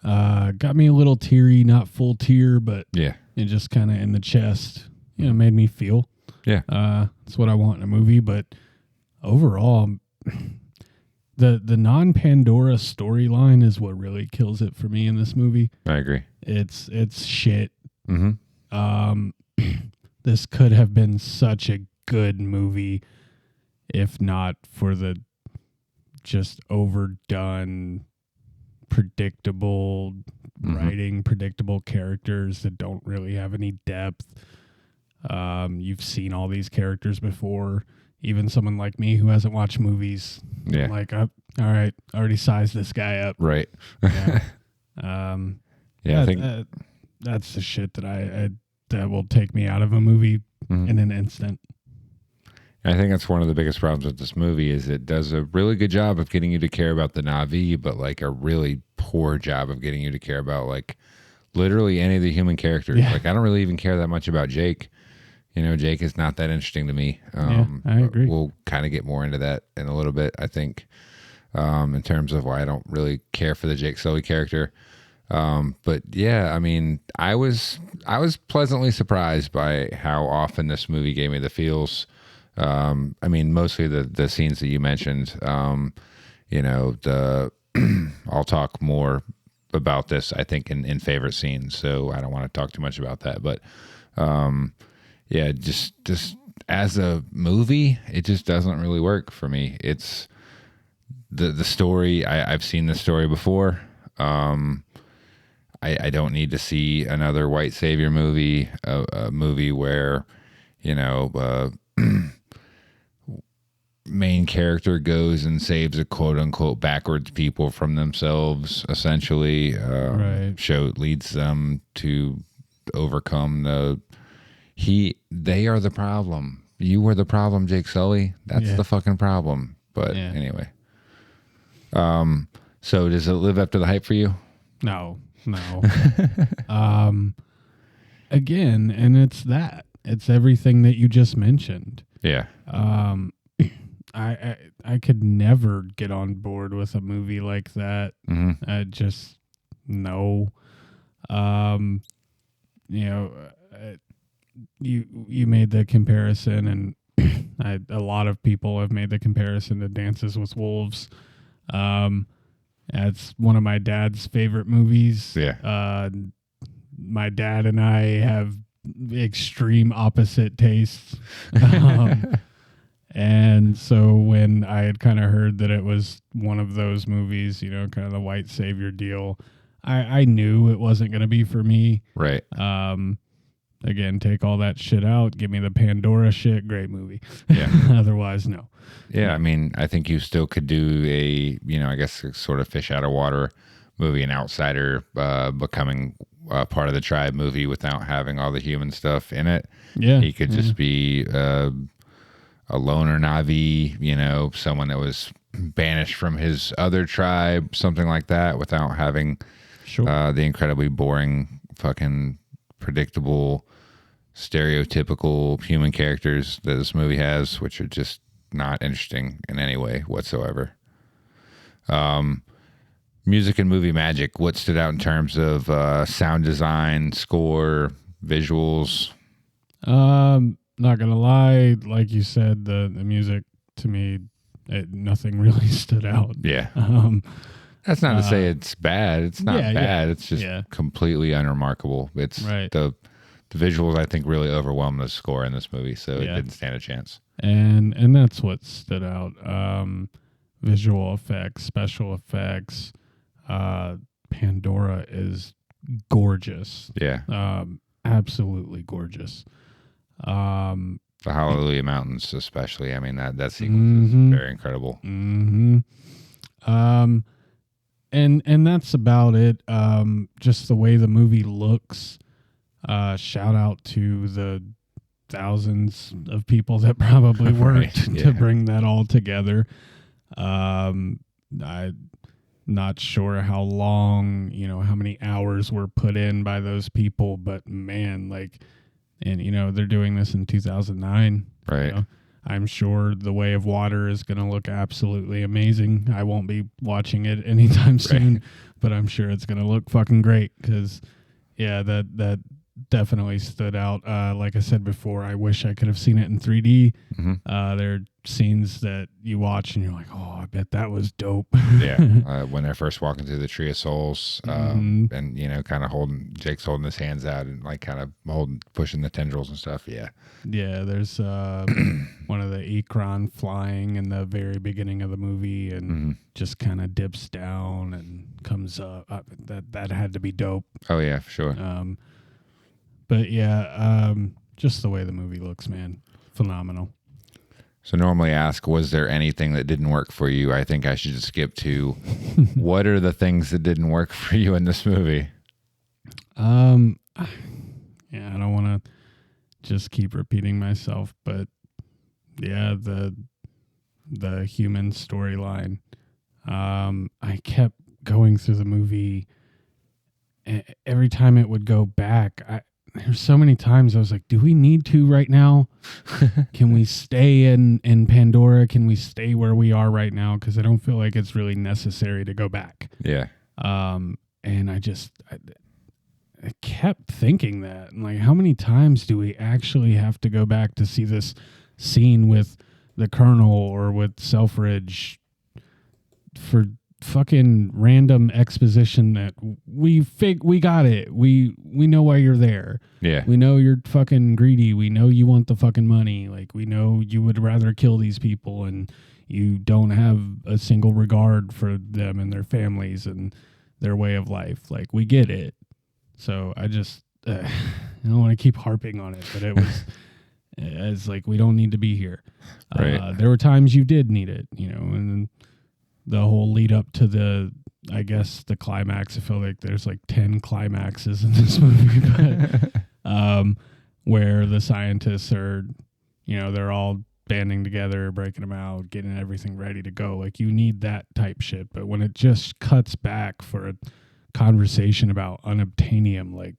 got me a little teary, not full tear, but it just kind of in the chest. Made me feel. Yeah, that's what I want in a movie. But overall, the non-Pandora storyline is what really kills it for me in this movie. I agree. It's shit. This could have been such a good movie if not for the just overdone, predictable writing, predictable characters that don't really have any depth. You've seen all these characters before. Even someone like me who hasn't watched movies, like, all right, already sized this guy up. Right. I think that's the shit that that will take me out of a movie in an instant. I think that's one of the biggest problems with this movie is it does a really good job of getting you to care about the Na'vi, but like a really poor job of getting you to care about like literally any of the human characters. Yeah. Like I don't really even care that much about Jake. Jake is not that interesting to me. I agree. We'll kind of get more into that in a little bit, I think, in terms of why I don't really care for the Jake Sully character. But yeah, I mean, I was pleasantly surprised by how often this movie gave me the feels. I mean, mostly the scenes that you mentioned, I'll talk more about this, I think, in favorite scenes. So I don't want to talk too much about that, but, just as a movie, it just doesn't really work for me. It's the story. I've seen this story before. I don't need to see another white savior movie, a movie where, main character goes and saves a quote unquote backwards people from themselves, essentially. Leads them to overcome they are the problem. You were the problem, Jake Sully. That's the fucking problem. But anyway. So does it live up to the hype for you? No. Again, and it's everything that you just mentioned. Yeah. I could never get on board with a movie like that. I just no. You made the comparison, and a lot of people have made the comparison to Dances with Wolves. That's one of my dad's favorite movies. Yeah. My dad and I have extreme opposite tastes. And so when I had kind of heard that it was one of those movies, kind of the white savior deal, I knew it wasn't going to be for me. Right. Again, take all that shit out. Give me the Pandora shit. Great movie. Yeah. Otherwise, no. Yeah. I mean, I think you still could do a sort of fish out of water movie, an outsider becoming part of the tribe movie without having all the human stuff in it. Yeah. He could just be a loner Na'vi, someone that was banished from his other tribe, something like that, without having the incredibly boring, fucking predictable, stereotypical human characters that this movie has, which are just not interesting in any way whatsoever. Music and movie magic. What stood out in terms of sound design, score, visuals? Not gonna lie, like you said, the music to me, nothing really stood out. Yeah. That's not to say it's bad. It's not bad. It's just completely unremarkable. It's the visuals, I think, really overwhelmed the score in this movie, so it didn't stand a chance. And that's what stood out. Visual effects, special effects. Pandora is gorgeous. Yeah. Absolutely gorgeous. The Hallelujah Mountains, especially. I mean, that sequence is very incredible. Mm-hmm. And that's about it. Just the way the movie looks. Shout out to the thousands of people that probably worked to bring that all together. I'm not sure how long, how many hours were put in by those people, but man, and they're doing this in 2009. Right. I'm sure The Way of Water is going to look absolutely amazing. I won't be watching it anytime soon, but I'm sure it's going to look fucking great because, that definitely stood out. Like I said before, I wish I could have seen it in 3D. Mm-hmm. There are scenes that you watch and you're like, oh, I bet that was dope. When they're first walking through the Tree of Souls, and kind of Jake's holding his hands out and kind of pushing the tendrils and stuff. Yeah, there's one of the Ikran flying in the very beginning of the movie and just kind of dips down and comes up. That had to be dope. Oh yeah, for sure. But just the way the movie looks, man, phenomenal. So normally ask, was there anything that didn't work for you? I think I should just skip to what are the things that didn't work for you in this movie? I don't want to just keep repeating myself, but the human storyline. I kept going through the movie. Every time it would go back, there's so many times I was like, do we need to right now? Can we stay in Pandora? Can we stay where we are right now? Because I don't feel like it's really necessary to go back. Yeah. And I kept thinking that. And how many times do we actually have to go back to see this scene with the Colonel or with Selfridge for fucking random exposition that we got it. We know why you're there. Yeah. We know you're fucking greedy. We know you want the fucking money. We know you would rather kill these people and you don't have a single regard for them and their families and their way of life. We get it. So I just I don't want to keep harping on it, but it was it's we don't need to be here. Right. There were times you did need it, and the whole lead up to the climax. I feel like there's 10 climaxes in this movie, but, where the scientists are, they're all banding together, breaking them out, getting everything ready to go. You need that type shit. But when it just cuts back for a conversation about unobtainium,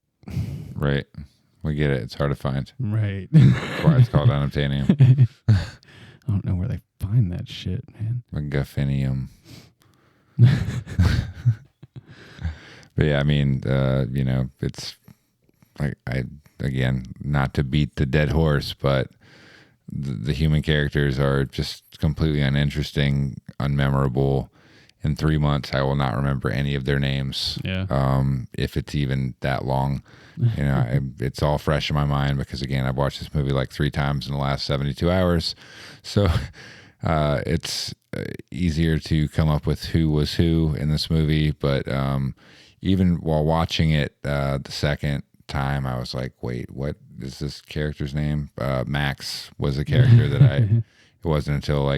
right. We get it. It's hard to find. Right. That's why it's called unobtainium. I don't know where they find that shit, man. McGuffinium. But yeah, I mean, it's again, not to beat the dead horse, but the human characters are just completely uninteresting, unmemorable. In 3 months, I will not remember any of their names. Yeah. If it's even that long, it's all fresh in my mind because again, I've watched this movie 3 times in the last 72 hours. So, it's easier to come up with who was who in this movie. But, even while watching it, the second time I was like, wait, what is this character's name? Max was a character that it wasn't until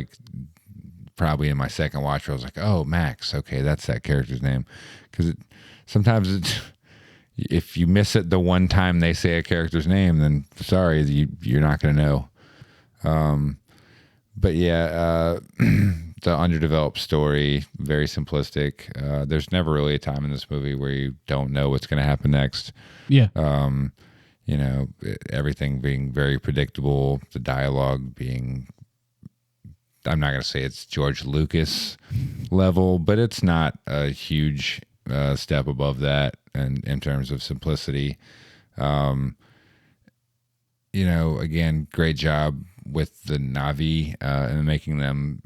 probably in my second watch where I was like, oh, Max. Okay, that's that character's name. Because sometimes if you miss it the one time they say a character's name, then sorry, you're not going to know. But yeah, the underdeveloped story, very simplistic. There's never really a time in this movie where you don't know what's going to happen next. Yeah. Everything being very predictable, the dialogue being I'm not going to say it's George Lucas level, but it's not a huge step above that in terms of simplicity. Again, great job with the Na'vi and making them,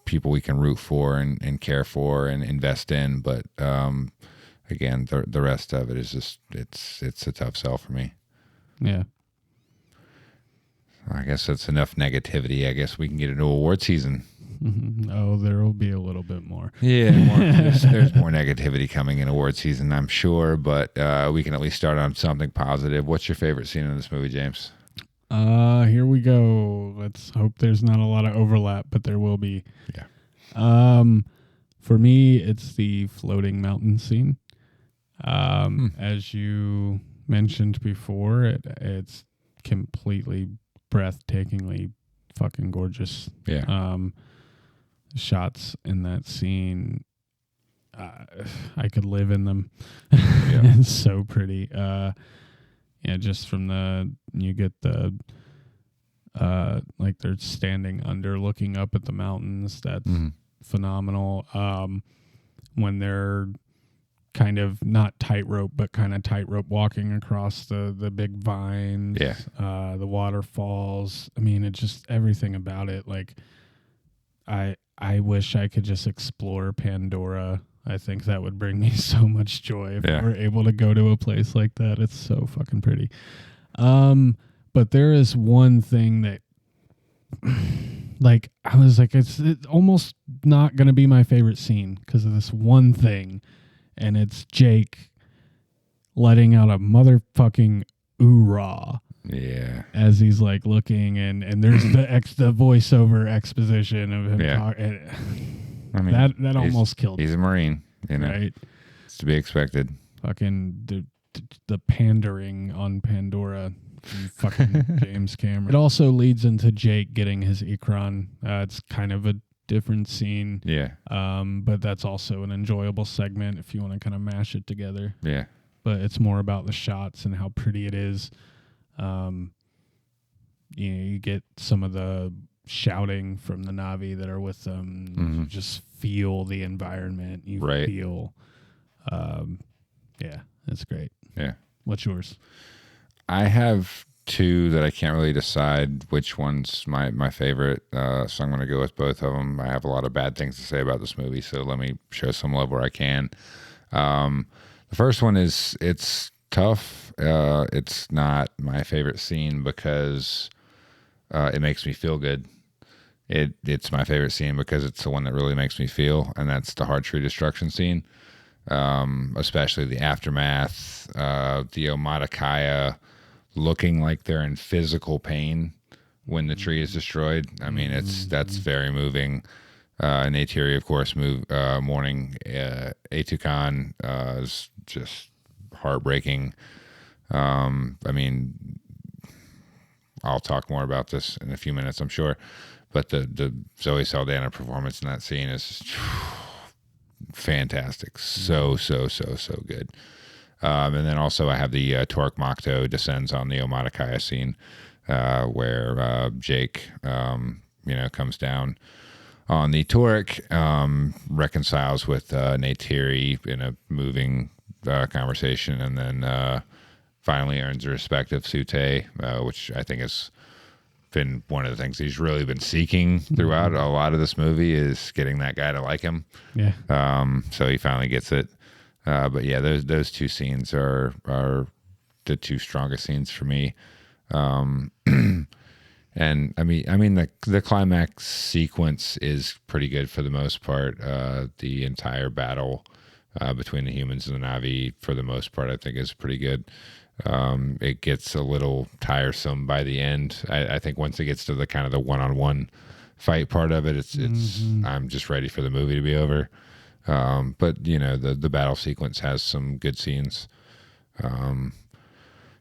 people we can root for and care for and invest in. But again, the rest of it is just it's a tough sell for me. Yeah. I guess that's enough negativity. I guess we can get into award season. Oh, there will be a little bit more. Yeah, there's more negativity coming in award season, I'm sure, but we can at least start on something positive. What's your favorite scene in this movie, James? Here we go. Let's hope there's not a lot of overlap, but there will be. Yeah. For me, it's the floating mountain scene. As you mentioned before, it's completely breathtakingly fucking gorgeous. Yeah. Shots in that scene, I could live in them. Yeah. It's so pretty. Just from you get the like they're standing under looking up at the mountains. That's phenomenal. When they're kind of not tightrope, but kind of tightrope walking across the big vines, the waterfalls. I mean, it's just everything about it. Like, I wish I could just explore Pandora. I think that would bring me so much joy if we're able to go to a place like that. It's so fucking pretty. But there is one thing that, like, I was like, it's almost not going to be my favorite scene because of this one thing. And it's Jake letting out a motherfucking oorah. Yeah. As he's like looking and there's the voiceover exposition of him talking. I mean, that almost killed He's a Marine, right? It's to be expected. Fucking the pandering on Pandora from fucking James Cameron. It also leads into Jake getting his Ikran. It's kind of a different scene. Yeah. But that's also an enjoyable segment if you want to kind of mash it together. Yeah. But it's more about the shots and how pretty it is. You get some of the shouting from the Na'vi that are with them. You just feel the environment. You feel, it's great. Yeah. What's yours? I have two that I can't really decide which one's my favorite. So I'm going to go with both of them. I have a lot of bad things to say about this movie, so let me show some love where I can. The first one is it's tough. It's not my favorite scene because it makes me feel good. It's my favorite scene because it's the one that really makes me feel, and that's the hard tree destruction scene. Especially the aftermath, the Omaticaya looking like they're in physical pain when the tree is destroyed. I mean, that's very moving. Neytiri, of course, mourning Etukan is just heartbreaking. I mean, I'll talk more about this in a few minutes, I'm sure. But the Zoe Saldana performance in that scene is just fantastic. So good. And then also I have the Torque Makto descends on the Omaticaya scene where Jake, comes down on the Torque, reconciles with Neytiri in a moving conversation, and then finally earns the respect of Sute, which I think has been one of the things he's really been seeking throughout a lot of this movie, is getting that guy to like him. Yeah. So he finally gets it. But yeah, those two scenes are the two strongest scenes for me. And I mean the climax sequence is pretty good for the most part. The entire battle between the humans and the Na'vi, for the most part, I think is pretty good. It gets a little tiresome by the end. I think once it gets to the kind of the one-on-one fight part of it, it's I'm just ready for the movie to be over. But the battle sequence has some good scenes.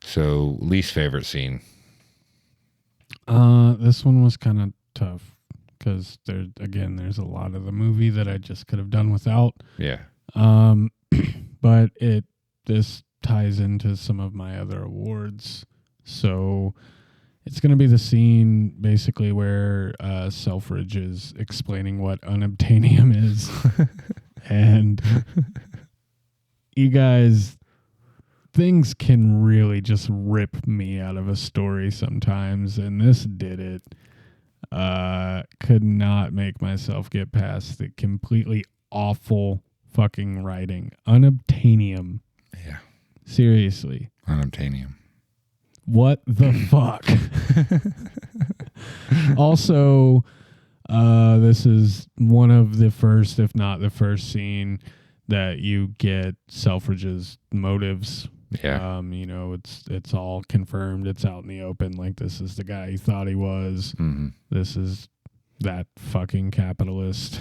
So least favorite scene. This one was kind of tough because there's a lot of the movie that I just could have done without. Yeah. But this ties into some of my other awards. So It's going to be the scene basically where Selfridge is explaining what unobtainium is. And you guys, things can really just rip me out of a story sometimes. And this did it. Could not make myself get past the completely awful fucking writing. Unobtainium. Yeah. Seriously. Unobtainium. What the fuck? Also, this is one of the first, if not the first scene that you get Selfridge's motives. Yeah. It's all confirmed. It's out in the open. Like, this is the guy he thought he was. Mm-hmm. This is that fucking capitalist.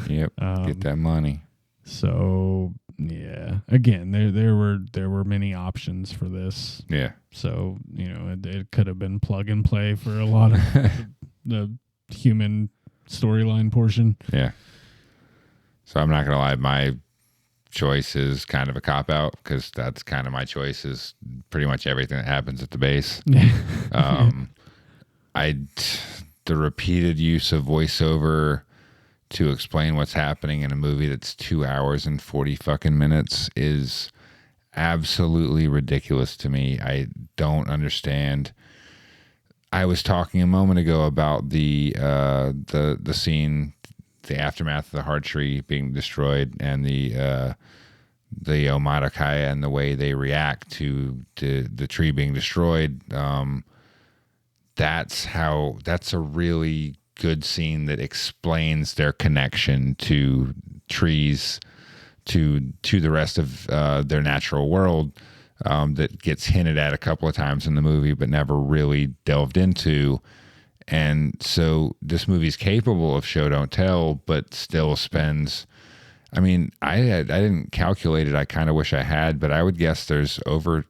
Yep. Get that money. So yeah, again, there were many options for this. Yeah. So it could have been plug and play for a lot of the human storyline portion. Yeah. So I'm not gonna lie, my choice is kind of a cop out because that's kind of my choice is pretty much everything that happens at the base. The repeated use of voiceover to explain what's happening in a movie that's 2 hours and 40 fucking minutes is absolutely ridiculous to me. I don't understand. I was talking a moment ago about the scene, the aftermath of the heart tree being destroyed, and the Omatakaya and the way they react to the tree being destroyed. That's a really good scene that explains their connection to trees, to the rest of their natural world, that gets hinted at a couple of times in the movie but never really delved into. And so this movie's capable of show don't tell, but still spends, I mean, I didn't calculate it. I kind of wish I had, but I would guess there's over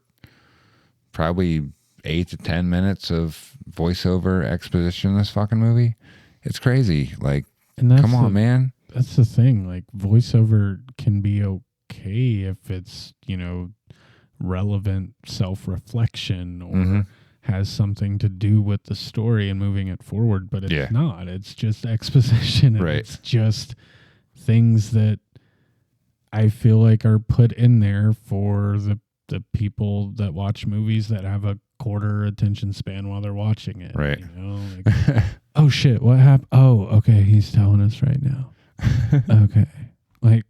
probably 8 to 10 minutes of voiceover exposition in this fucking movie. It's crazy. Like, come on, man. That's the thing. Like, voiceover can be okay if it's, relevant self-reflection or has something to do with the story and moving it forward, but it's not. It's just exposition. And it's just things that I feel like are put in there for the people that watch movies that have a quarter attention span while they're watching it. Right. Like, oh shit, what happened? Oh, okay, he's telling us right now. Okay. Like,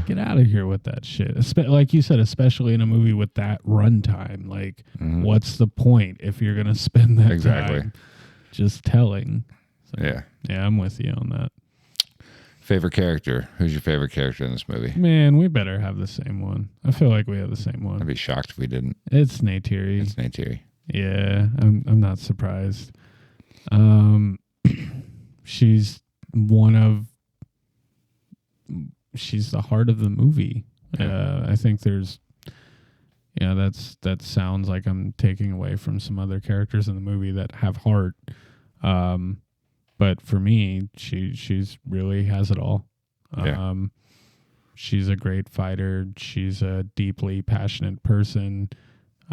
get out of here with that shit. Like you said, especially in a movie with that runtime. Like, what's the point if you're going to spend that time just telling? So, yeah, I'm with you on that. Favorite character? Who's your favorite character in this movie? Man, we better have the same one. I feel like we have the same one. I'd be shocked if we didn't. It's Neytiri. It's Neytiri. Yeah, I'm not surprised. She's she's the heart of the movie. I think there's, that sounds like I'm taking away from some other characters in the movie that have heart. But for me, she's really has it all. She's a great fighter. She's a deeply passionate person.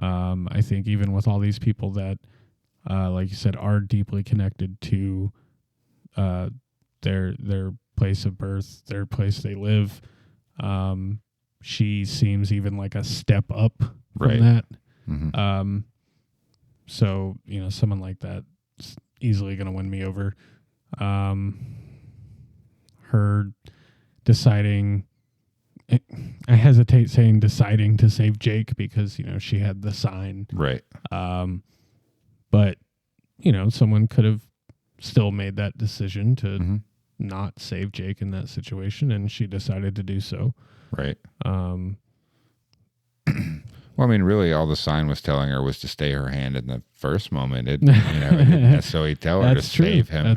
I think even with all these people that, like you said, are deeply connected to their place of birth, their place they live, she seems even like a step up from that. So, someone like that is easily going to win me over. Her deciding, I hesitate saying deciding to save Jake because, she had the sign. Right. But, someone could have still made that decision to not save Jake in that situation, and she decided to do so. Right. Well, I mean, really, all the sign was telling her was to stay her hand in the first moment. It didn't necessarily tell her to save him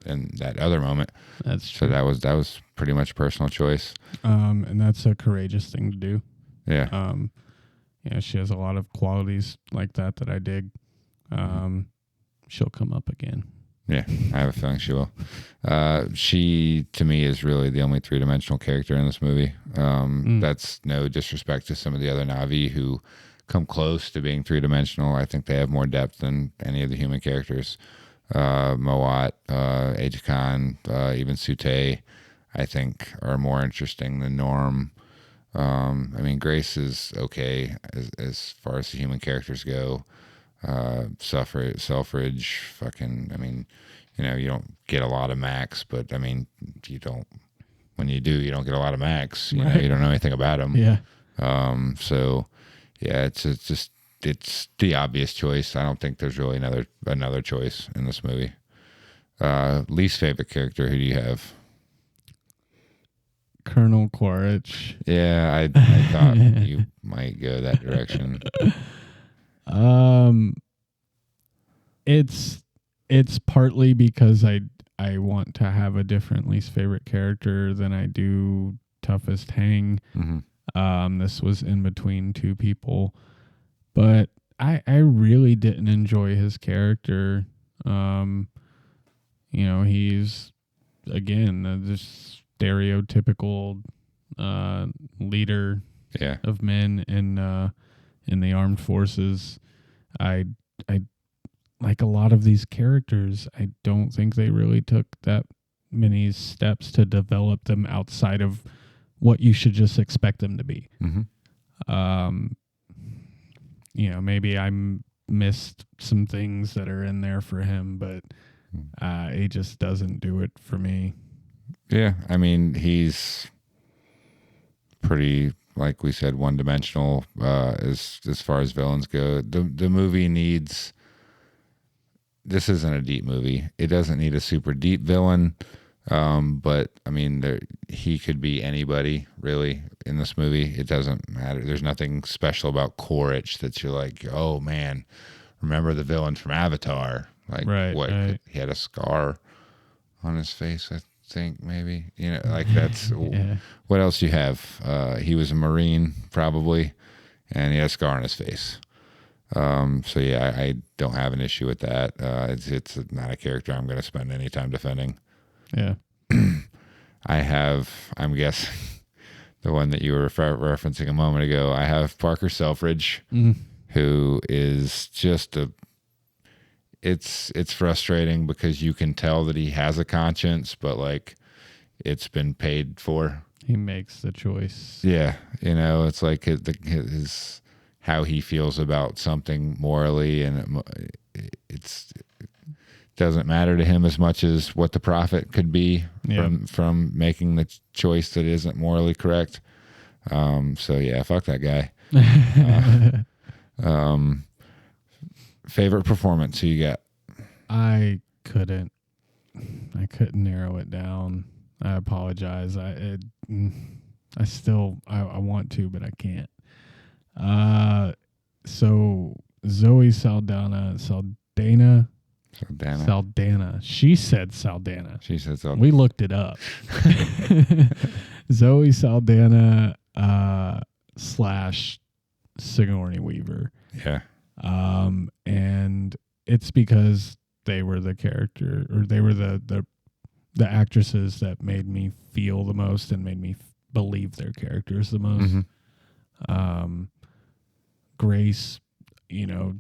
in that other moment. That's true. So that was pretty much a personal choice. And that's a courageous thing to do. Yeah. She has a lot of qualities like that I dig. She'll come up again. Yeah, I have a feeling she will. She, to me, is really the only three-dimensional character in this movie. That's no disrespect to some of the other Na'vi who come close to being three-dimensional. I think they have more depth than any of the human characters. Moat, Aja Khan, even Sute, I think are more interesting than Norm. I mean, Grace is okay as far as the human characters go. Selfridge, fucking, I mean, you know, you don't get a lot of Max, but I mean, when you do, you don't get a lot of Max. You know, you don't know anything about him. Yeah. So yeah, it's the obvious choice. I don't think there's really another choice in this movie. Least favorite character, who do you have? Colonel Quaritch. Yeah, I thought you might go that direction. It's partly because I want to have a different least favorite character than I do toughest hang. Mm-hmm. This was in between two people, but I really didn't enjoy his character. You know, he's again this stereotypical leader of men in the armed forces. I like a lot of these characters, I don't think they really took that many steps to develop them outside of what you should just expect them to be. Mm-hmm. You know, maybe I missed some things that are in there for him, but he just doesn't do it for me. Yeah, I mean, he's pretty, like we said, one-dimensional as far as villains go. The movie needs... This isn't a deep movie. It doesn't need a super deep villain, but I mean, he could be anybody really in this movie. It doesn't matter. There's nothing special about Quaritch that you're like, oh man, remember the villain from Avatar? Like, right. He had a scar on his face, I think, maybe. You know, like that's Yeah. What else you have? He was a Marine probably, and he had a scar on his face. So yeah, I don't have an issue with that. It's not a character I'm going to spend any time defending. Yeah. I'm guessing the one that you were referencing a moment ago. I have Parker Selfridge, who is just it's frustrating because you can tell that he has a conscience, but like it's been paid for. He makes the choice. Yeah. You know, it's like his how he feels about something morally, and it doesn't matter to him as much as what the profit could be from making the choice that isn't morally correct. So yeah, fuck that guy. Favorite performance, who you got? I couldn't narrow it down. I apologize. I want to, but I can't. So Zoe Saldana. She said Saldana. We looked it up. Zoe Saldana / Sigourney Weaver. Yeah. And it's because they were the character, or they were the actresses that made me feel the most and made me believe their characters the most. Mm-hmm. Grace, you know,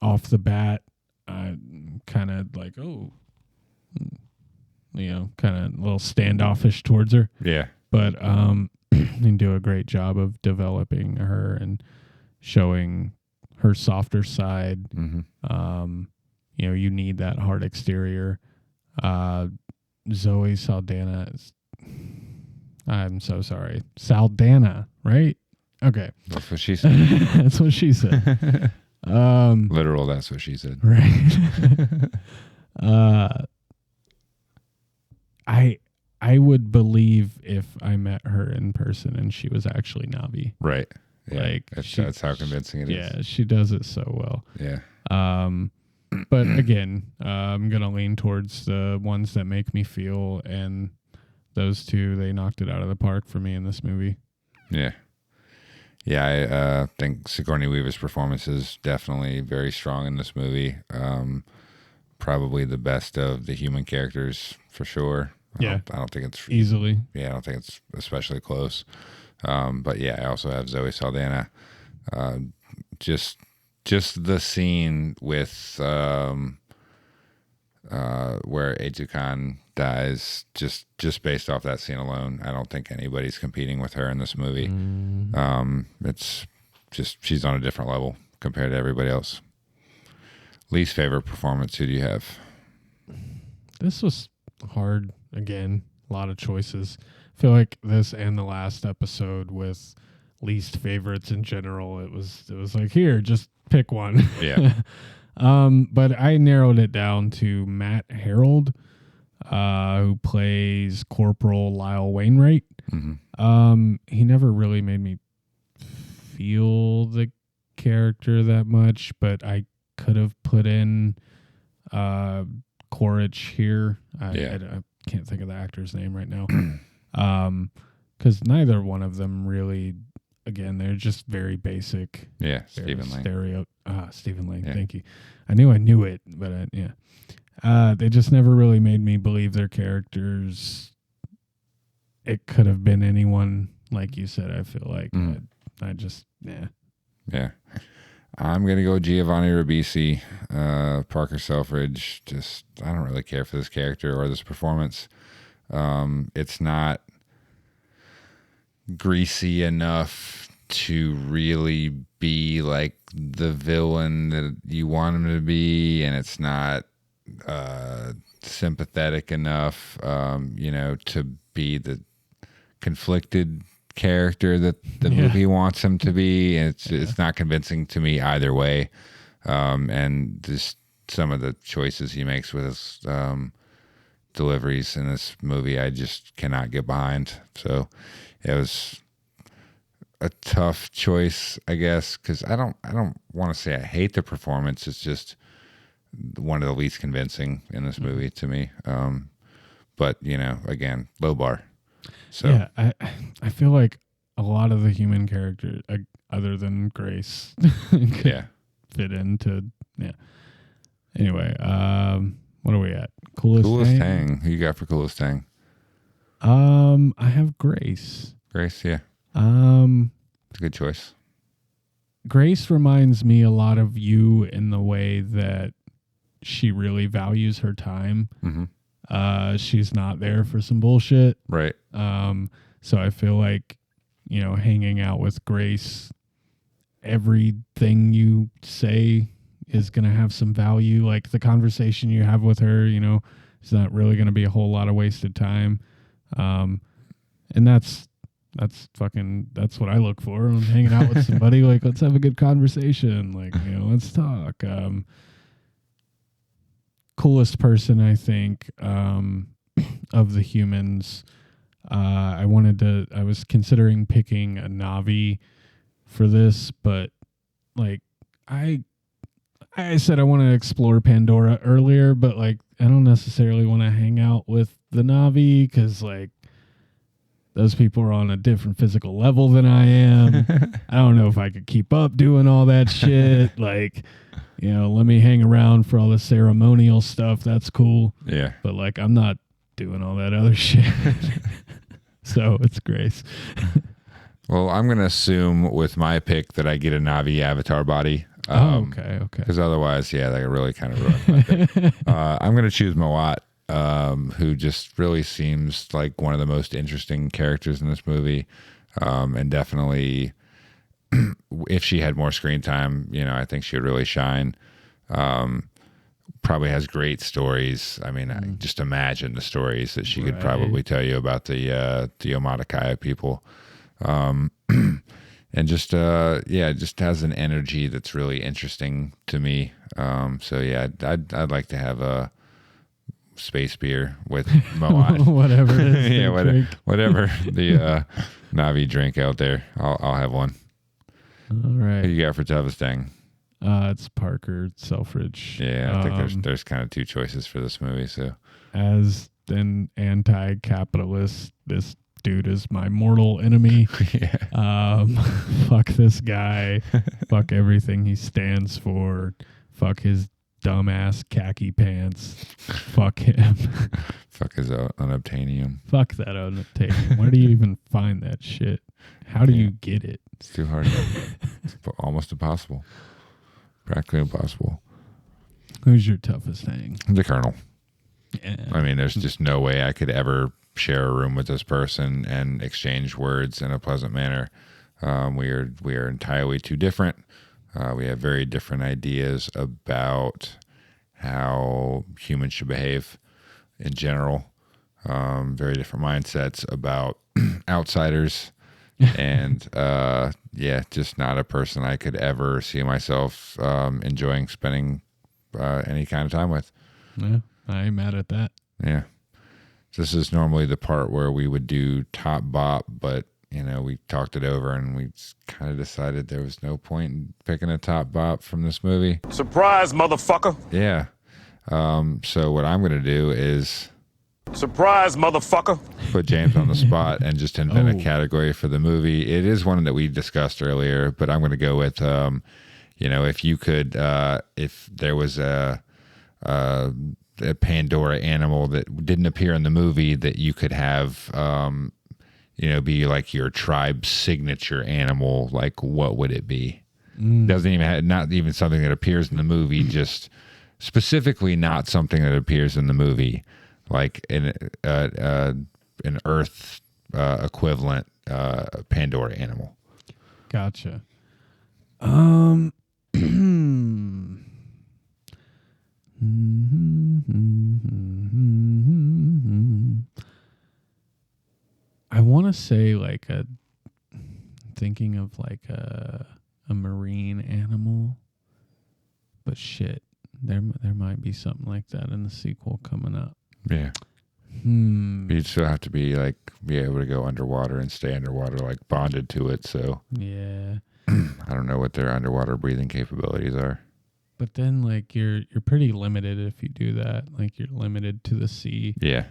off the bat, kind of like, oh, you know, kind of a little standoffish towards her. Yeah. But they do a great job of developing her and showing her softer side. Mm-hmm. You know, you need that hard exterior. Zoe Saldana I'm so sorry. Saldana, right? Okay. That's what she said. That's what she said. Literal, that's what she said. Right. I would believe if I met her in person and she was actually Navi. Right. Yeah. Like that's how convincing it is. Yeah, she does it so well. Yeah. But again, I'm gonna lean towards the ones that make me feel, and those two, they knocked it out of the park for me in this movie. Yeah. Yeah, I think Sigourney Weaver's performance is definitely very strong in this movie. Probably the best of the human characters for sure. I don't think it's easily. Yeah, I don't think it's especially close. But yeah, I also have Zoe Saldana. just the scene with where Etukan dies, just based off that scene alone, I don't think anybody's competing with her in this movie. It's just, she's on a different level compared to everybody else. Least favorite performance, who do you have? This was hard. Again, a lot of choices. I feel like this and the last episode with least favorites in general, it was like, here, just pick one. Yeah. But I narrowed it down to Matt Harold, who plays Corporal Lyle Wainwright. He never really made me feel the character that much, but I could have put in Quaritch here. I can't think of the actor's name right now. Because neither one of them really, again, they're just very basic. Yeah, Stephen Lang. Stephen Lang, Yeah. thank you. I knew it, but they just never really made me believe their characters. It could have been anyone, like you said, I feel like. I just, Yeah. I'm going to go Giovanni Ribisi, Parker Selfridge. Just, I don't really care for this character or this performance. It's not greasy enough to really be like the villain that you want him to be, and it's not sympathetic enough, to be the conflicted character that the movie wants him to be. It's not convincing to me either way, and just some of the choices he makes with his deliveries in this movie, I just cannot get behind. So it was a tough choice, I guess, because I don't want to say I hate the performance. It's just one of the least convincing in this movie to me. But again, low bar. So yeah, I feel like a lot of the human characters, other than Grace, could fit into. Yeah. Anyway, what are we at? Coolest Hang. Who you got for coolest hang? I have Grace. Grace, yeah. It's a good choice. Grace reminds me a lot of you in the way that she really values her time. She's not there for some bullshit. Right. So I feel like, hanging out with Grace, everything you say is going to have some value. Like the conversation you have with her, it's not really going to be a whole lot of wasted time. And that's what I look for. I'm hanging out with somebody. Like, let's have a good conversation. Like, let's talk. Coolest person, I think, of the humans. I was considering picking a Na'vi for this, but like I said I want to explore Pandora earlier, but like I don't necessarily want to hang out with the Na'vi because like those people are on a different physical level than I am. I don't know if I could keep up doing all that shit. Like, let me hang around for all the ceremonial stuff. That's cool. Yeah. But like, I'm not doing all that other shit. So it's Grace. Well, I'm going to assume with my pick that I get a Na'vi avatar body. Okay. Because otherwise, that could really kind of ruin my pick. I'm going to choose Mawat, who just really seems like one of the most interesting characters in this movie. And definitely, if she had more screen time, I think she would really shine. Probably has great stories. I mean, I just imagine the stories that she could probably tell you about the Omaticaya people. And just has an energy that's really interesting to me. I'd like to have a space beer with Moat. Whatever it is. Whatever the Na'vi drink out there. I'll have one. All right. Who you got for toughest hang? It's Parker Selfridge. Yeah, I think there's kind of two choices for this movie. So, as an anti-capitalist, this dude is my mortal enemy. Fuck this guy. Fuck everything he stands for. Fuck his dumbass khaki pants. Fuck him. Fuck his unobtainium. Fuck that unobtainium. Where do you even find that shit? How do you get it? It's too hard. It's almost impossible. Practically impossible. Who's your toughest hang? The Colonel. Yeah. I mean, there's just no way I could ever share a room with this person and exchange words in a pleasant manner. We are entirely too different. We have very different ideas about how humans should behave in general. Very different mindsets about outsiders. And just not a person I could ever see myself enjoying spending any kind of time with. Yeah, I ain't mad at that. Yeah. This is normally the part where we would do top bop, but we talked it over and we kind of decided there was no point in picking a top bop from this movie. Surprise, motherfucker. Yeah. So what I'm going to do is Surprise, motherfucker. put James on the spot and just invent a category for the movie. It is one that we discussed earlier, but I'm going to go with, if you could, if there was a Pandora animal that didn't appear in the movie that you could have, be like your tribe's signature animal, like what would it be? Doesn't even have, not even something that appears in the movie, just specifically not something that appears in the movie, like an Earth equivalent Pandora animal. Gotcha. I want to say thinking of a marine animal, but shit, there might be something like that in the sequel coming up. Yeah. You'd still have to be able to go underwater and stay underwater, like bonded to it. So yeah, I don't know what their underwater breathing capabilities are. But then you're pretty limited if you do that. Like you're limited to the sea. Yeah.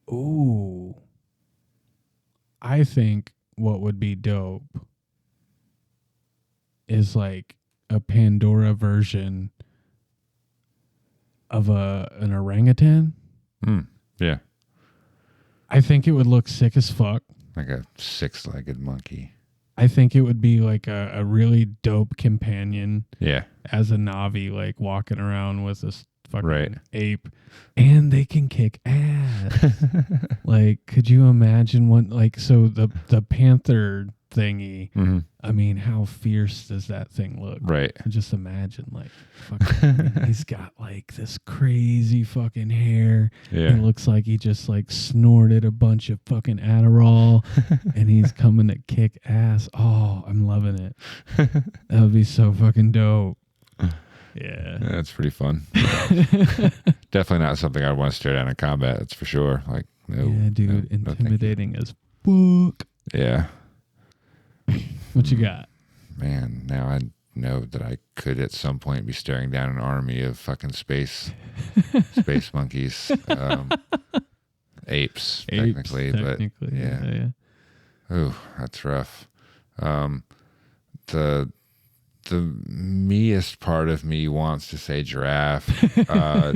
Ooh. I think what would be dope is like a Pandora version of an orangutan. Yeah. I think it would look sick as fuck. Like a 6-legged monkey. I think it would be like a really dope companion. Yeah. As a Navi, like walking around with this fucking ape. And they can kick ass. Like, could you imagine the panther thingy? Mm-hmm. I mean, how fierce does that thing look? Right. Just imagine, he's got this crazy fucking hair. Yeah. It looks like he just snorted a bunch of fucking Adderall and he's coming to kick ass. Oh, I'm loving it. That would be so fucking dope. Yeah. That's pretty fun. Definitely not something I'd want to stare down in combat, that's for sure. Yeah, dude, intimidating as fuck. Yeah. What you got? Man, now I know that I could at some point be staring down an army of fucking space monkeys. Apes, technically. But yeah. Ooh, that's rough. The meest part of me wants to say giraffe,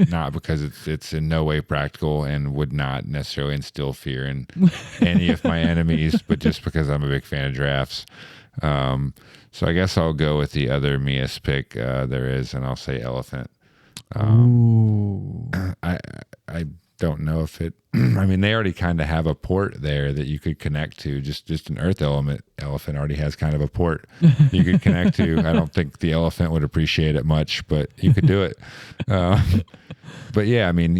not because it's in no way practical and would not necessarily instill fear in any of my enemies, but just because I'm a big fan of giraffes. So I guess I'll go with the other meest pick there is, and I'll say elephant. Ooh. I don't know if it. I mean, they already kind of have a port there that you could connect to. Just an Earth elephant already has kind of a port you could connect to. I don't think the elephant would appreciate it much, but you could do it. But yeah, I mean,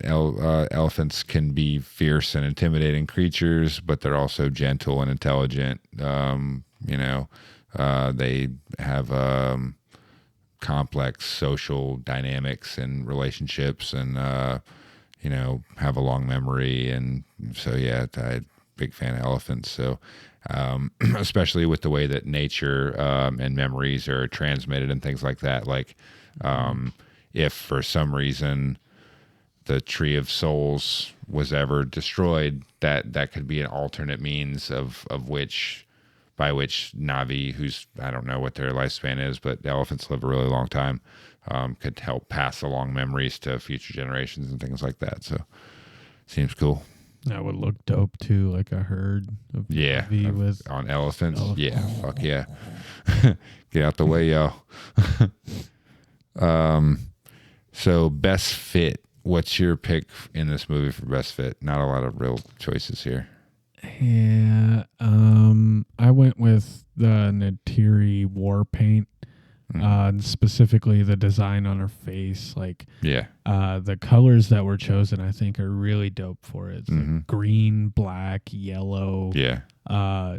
elephants can be fierce and intimidating creatures, but they're also gentle and intelligent. They have complex social dynamics and relationships, and have a long memory. And so, yeah, I'm big fan of elephants. So, especially with the way that nature and memories are transmitted and things like that. If for some reason the Tree of Souls was ever destroyed, that could be an alternate means by which Navi, who's, I don't know what their lifespan is, but elephants live a really long time, could help pass along memories to future generations and things like that. So seems cool. That would look dope too, like a herd of Navi with on elephants. elephants. Yeah, fuck yeah. Get out the way, y'all. So best fit. What's your pick in this movie for best fit? Not a lot of real choices here. Yeah, I went with the Natiri war paint. Specifically the design on her face, like the colors that were chosen I think are really dope for it. It's like green, black, yellow.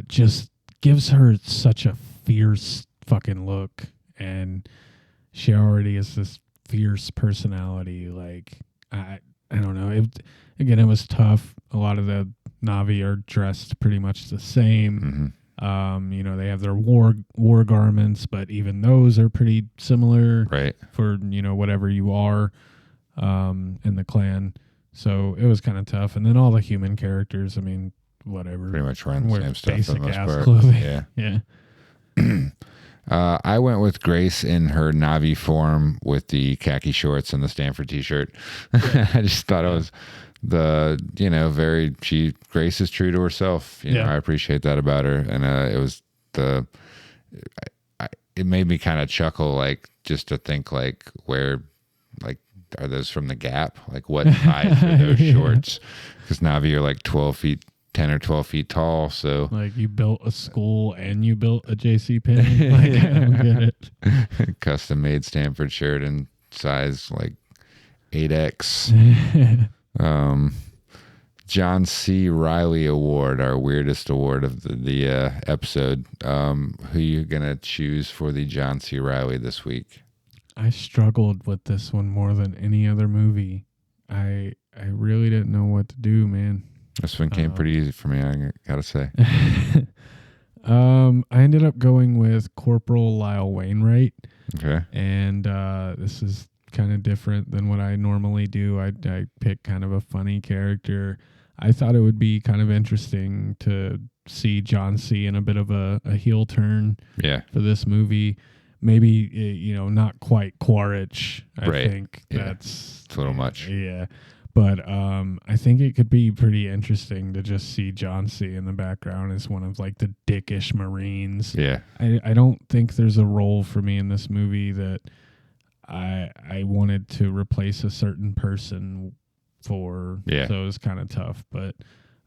Just gives her such a fierce fucking look, and she already has this fierce personality. Like I don't know, it was tough. A lot of the Na'vi are dressed pretty much the same. They have their war garments, but even those are pretty similar, right? For whatever you are in the clan. So it was kind of tough. And then all the human characters, I mean, whatever, pretty much wearing the same stuff. Basic ass clothing. Yeah. I went with Grace in her Na'vi form with the khaki shorts and the Stanford t-shirt. I just thought it was Grace is true to herself. I appreciate that about her. And it was it made me kind of chuckle, like, just to think, like, where, like, are those from the Gap? Like, what size are those shorts? Because Na'vi are like 10 or 12 feet tall. So, like, you built a school and you built a JC Penney. Like, I don't get it. Custom made Stanford shirt in size like 8X. John C. Riley Award, our weirdest award of the episode. Who you gonna choose for the John C. Riley this week? I struggled with this one more than any other movie. I really didn't know what to do, man. This one came pretty easy for me, I gotta say. I ended up going with Corporal Lyle Wainwright. Okay. And this is kind of different than what I normally do. I pick kind of a funny character. I thought it would be kind of interesting to see John C. in a bit of a heel turn for this movie. Maybe, not quite Quaritch. I think that's it's a little much. Yeah. But I think it could be pretty interesting to just see John C. in the background as one of, like, the dickish Marines. Yeah. I don't think there's a role for me in this movie that I wanted to replace a certain person for. Yeah. So it was kind of tough. But,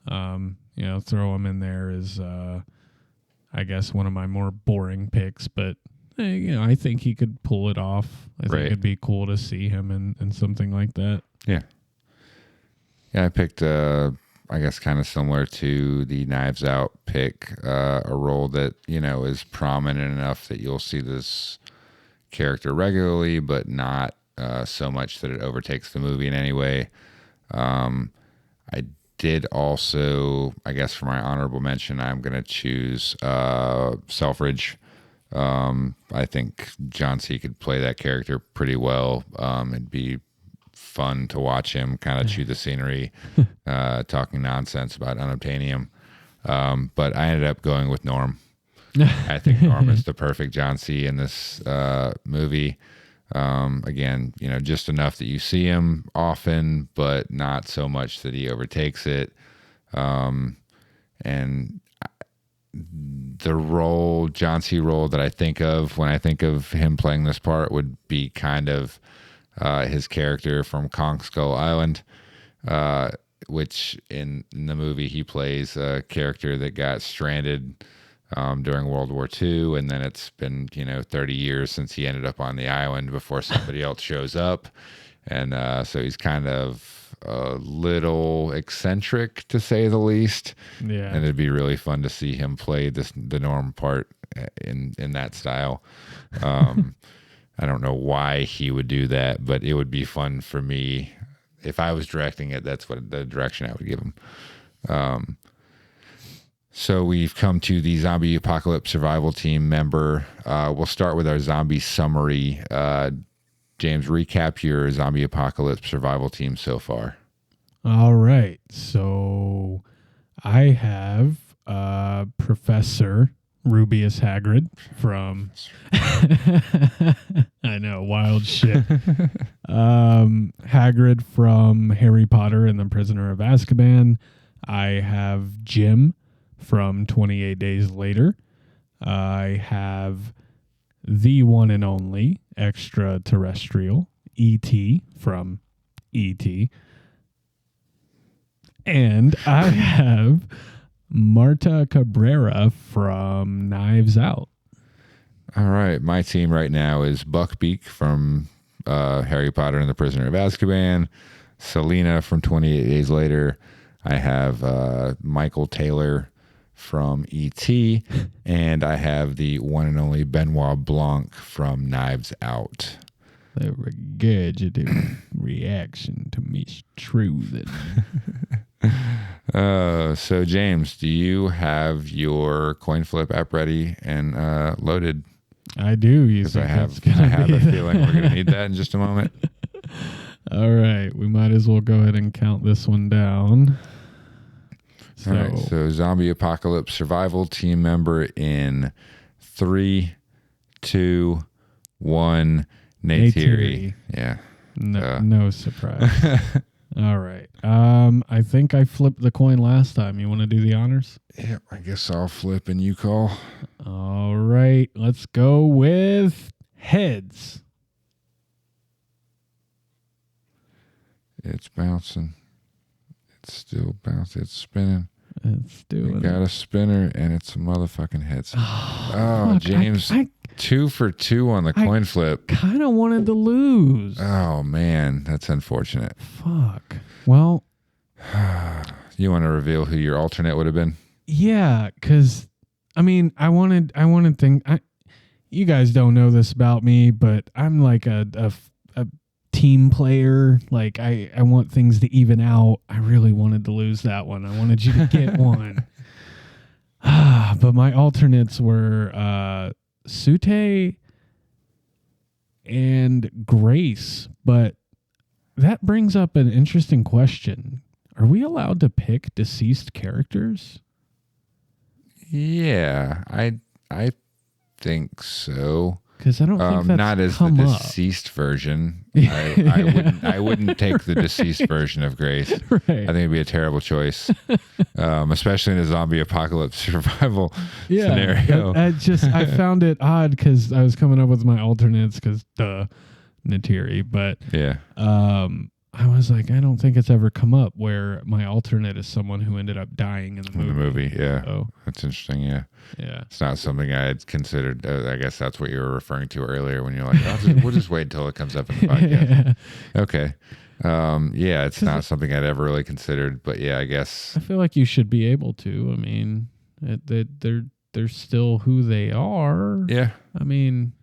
throw him in there is, I guess, one of my more boring picks. But, I think he could pull it off. I think it'd be cool to see him in something like that. Yeah. Yeah, I picked, I guess, kind of similar to the Knives Out pick, a role that, is prominent enough that you'll see this character regularly, but not so much that it overtakes the movie in any way. I did also, I guess, for my honorable mention, I'm going to choose Selfridge. I think John C. could play that character pretty well. It'd be fun to watch him kind of chew the scenery, talking nonsense about unobtainium. But I ended up going with Norm. I think Norm is the perfect John C. in this movie. Again, just enough that you see him often, but not so much that he overtakes it. And the role, John C. role that I think of when I think of him playing this part would be kind of his character from Kong Skull Island, which in the movie he plays a character that got stranded during World War II, and then it's been 30 years since he ended up on the island before somebody else shows up, and so he's kind of a little eccentric, to say the least. Yeah, and it'd be really fun to see him play the Norm part in that style. I don't know why he would do that, but it would be fun for me. If I was directing it, that's what the direction I would give him. So we've come to the Zombie Apocalypse Survival Team member. We'll start with our zombie summary. James, recap your Zombie Apocalypse Survival Team so far. All right. So I have Professor Rubius Hagrid from I know, wild shit. Hagrid from Harry Potter and the Prisoner of Azkaban. I have Jim from 28 Days Later. I have the one and only extraterrestrial, E.T. from E.T. And I have Marta Cabrera from Knives Out. All right. My team right now is Buckbeak from Harry Potter and the Prisoner of Azkaban, Selena from 28 Days Later. I have Michael Taylor from E.T. and I have the one and only Benoit Blanc from Knives Out. The regurgitative reaction to mistruthing. So James, do you have your coin flip app ready and loaded? I do. You Because I think have that's gonna a be feeling we're going to need that in just a moment. All right. We might as well go ahead and count this one down. All right. So zombie apocalypse survival team member in 3, 2, 1. Neytiri. Yeah. No surprise. All right. I think I flipped the coin last time. You want to do the honors? Yeah, I guess I'll flip and you call. All right. Let's go with heads. It's bouncing. It's still bouncing. It's spinning. It's doing We got a spinner and it's a motherfucking heads. Oh, Fuck, James, I 2 for 2 on the coin flip. kind of wanted to lose. Oh man, that's unfortunate. Fuck. Well, You want to reveal who your alternate would have been? yeah, because I mean, I wanted think. You guys don't know this about me, but I'm like a team player. Like I want things to even out. I really wanted to lose that one. I wanted you to get one. But my alternates were Sute and Grace. But that brings up an interesting question. Are we allowed to pick deceased characters? Yeah, I think so. Because I don't think that's not as the come up. deceased version. I wouldn't take the deceased version of Grace. Right. I think it'd be a terrible choice, especially in a zombie apocalypse survival scenario. I found it odd because I was coming up with my alternates because Neytiri, but Yeah. I was like, I don't think it's ever come up where my alternate is someone who ended up dying in the movie. In the movie, yeah. So, That's interesting, yeah. yeah. It's not something I had considered. I guess that's what you were referring to earlier when you're like, we'll just wait until it comes up in the podcast. Yeah. Okay. Yeah, it's not something I'd ever really considered, but yeah, I guess. I feel like you should be able to. I mean, they're still who they are. Yeah. I mean,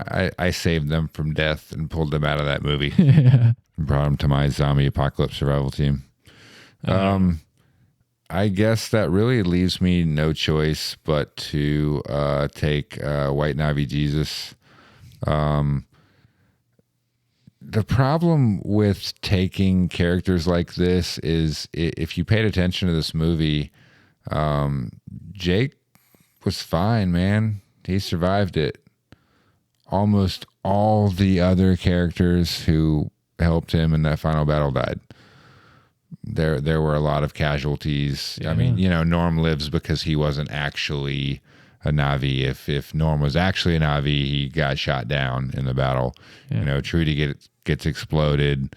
I saved them from death and pulled them out of that movie. yeah. And brought them to my zombie apocalypse survival team. I guess that really leaves me no choice but to take White Navi Jesus. The problem with taking characters like this is if you paid attention to this movie, Jake was fine, man. He survived it. Almost all the other characters who helped him in that final battle died. There were a lot of casualties. Yeah. I mean, Norm lives because he wasn't actually a Navi. If Norm was actually a Navi, he got shot down in the battle. Yeah. Trudy gets exploded.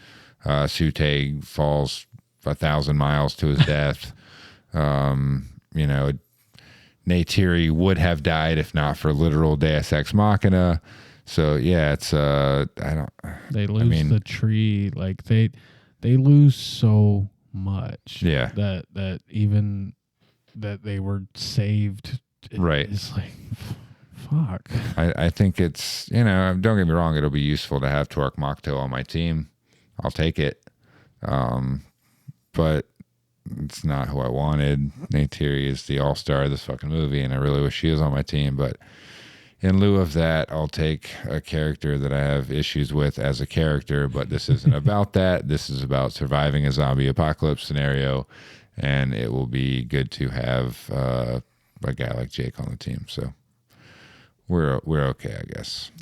Sute falls 1,000 miles to his death. Neytiri would have died if not for literal Deus Ex Machina. So yeah, it's They lose the tree. Like they lose so much. Yeah. That even that they were saved. Right. It's like, fuck. I think it's, don't get me wrong, it'll be useful to have Torque Mokto on my team. I'll take it. But it's not who I wanted. Neytiri is the all-star of this fucking movie, and I really wish she was on my team. But in lieu of that, I'll take a character that I have issues with as a character, but this isn't about that. This is about surviving a zombie apocalypse scenario, and it will be good to have a guy like Jake on the team. So we're okay, I guess.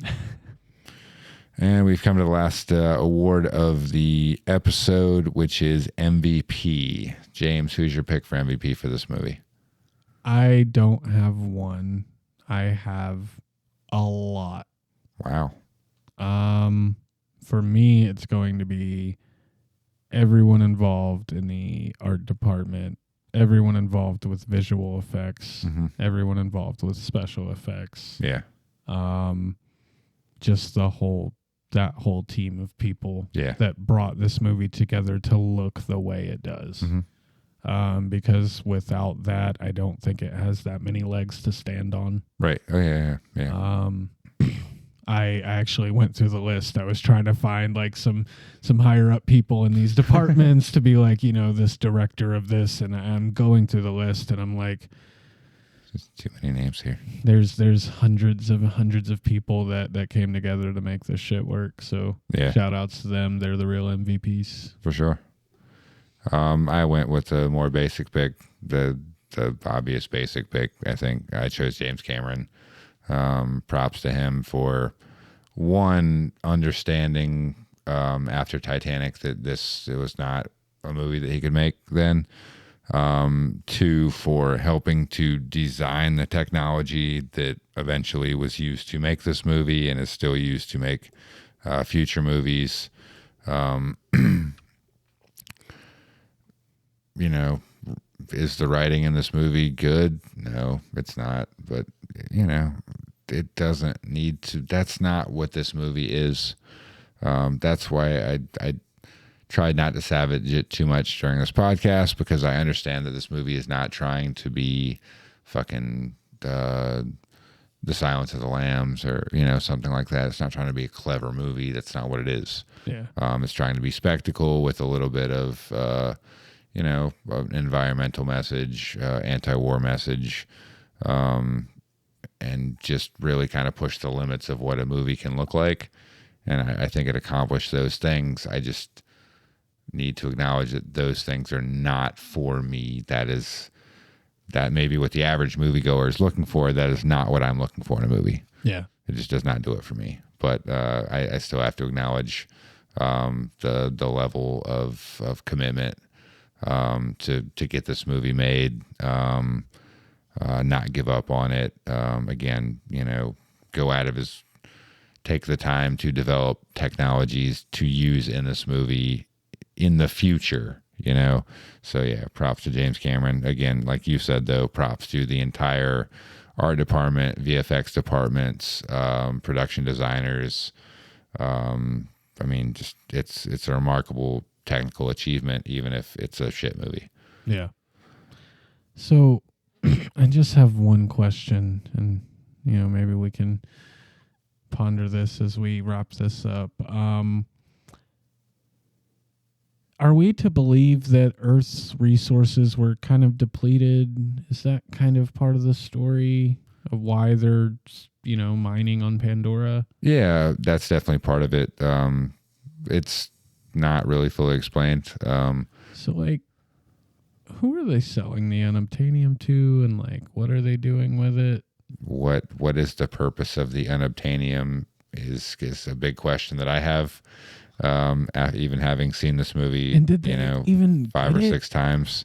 And we've come to the last award of the episode, which is MVP. James, who's your pick for MVP for this movie? I don't have one. I have a lot. Wow. For me, it's going to be everyone involved in the art department, everyone involved with visual effects, everyone involved with special effects. Yeah. Just that whole team of people that brought this movie together to look the way it does. Because without that, I don't think it has that many legs to stand on. Right. Oh, yeah. I actually went through the list. I was trying to find like some higher up people in these departments to be like, this director of this, and I'm going through the list and I'm like, there's too many names here. There's hundreds of people that came together to make this shit work. So shout outs to them. They're the real MVPs. For sure. I went with a more basic pick, the obvious basic pick. I think I chose James Cameron. Props to him for one, understanding after Titanic that it was not a movie that he could make then. Two, for helping to design the technology that eventually was used to make this movie and is still used to make future movies. Is the writing in this movie good? No, it's not. But, it doesn't need to. That's not what this movie is. That's why I tried not to savage it too much during this podcast, because I understand that this movie is not trying to be fucking The Silence of the Lambs or, something like that. It's not trying to be a clever movie. That's not what it is. Yeah. It's trying to be spectacle with a little bit of, an environmental message, anti-war message, and just really kind of push the limits of what a movie can look like. And I think it accomplished those things. I just need to acknowledge that those things are not for me. That may be what the average moviegoer is looking for. That is not what I'm looking for in a movie. Yeah. It just does not do it for me. But I still have to acknowledge the level of commitment to get this movie made, not give up on it. Again, go out of his, take the time to develop technologies to use in this movie in the future, So yeah, props to James Cameron. Again, like you said, though, props to the entire art department, VFX departments, production designers. Just it's a remarkable technical achievement, even if it's a shit movie. Yeah. So I just have one question, and maybe we can ponder this as we wrap this up. Are we to believe that Earth's resources were kind of depleted? Is that kind of part of the story of why they're, mining on Pandora? Yeah, that's definitely part of it. It's not really fully explained. So, who are they selling the unobtainium to, and, what are they doing with it? What is the purpose of the unobtainium is a big question that I have. Even having seen this movie, and did they even 5 or 6 times,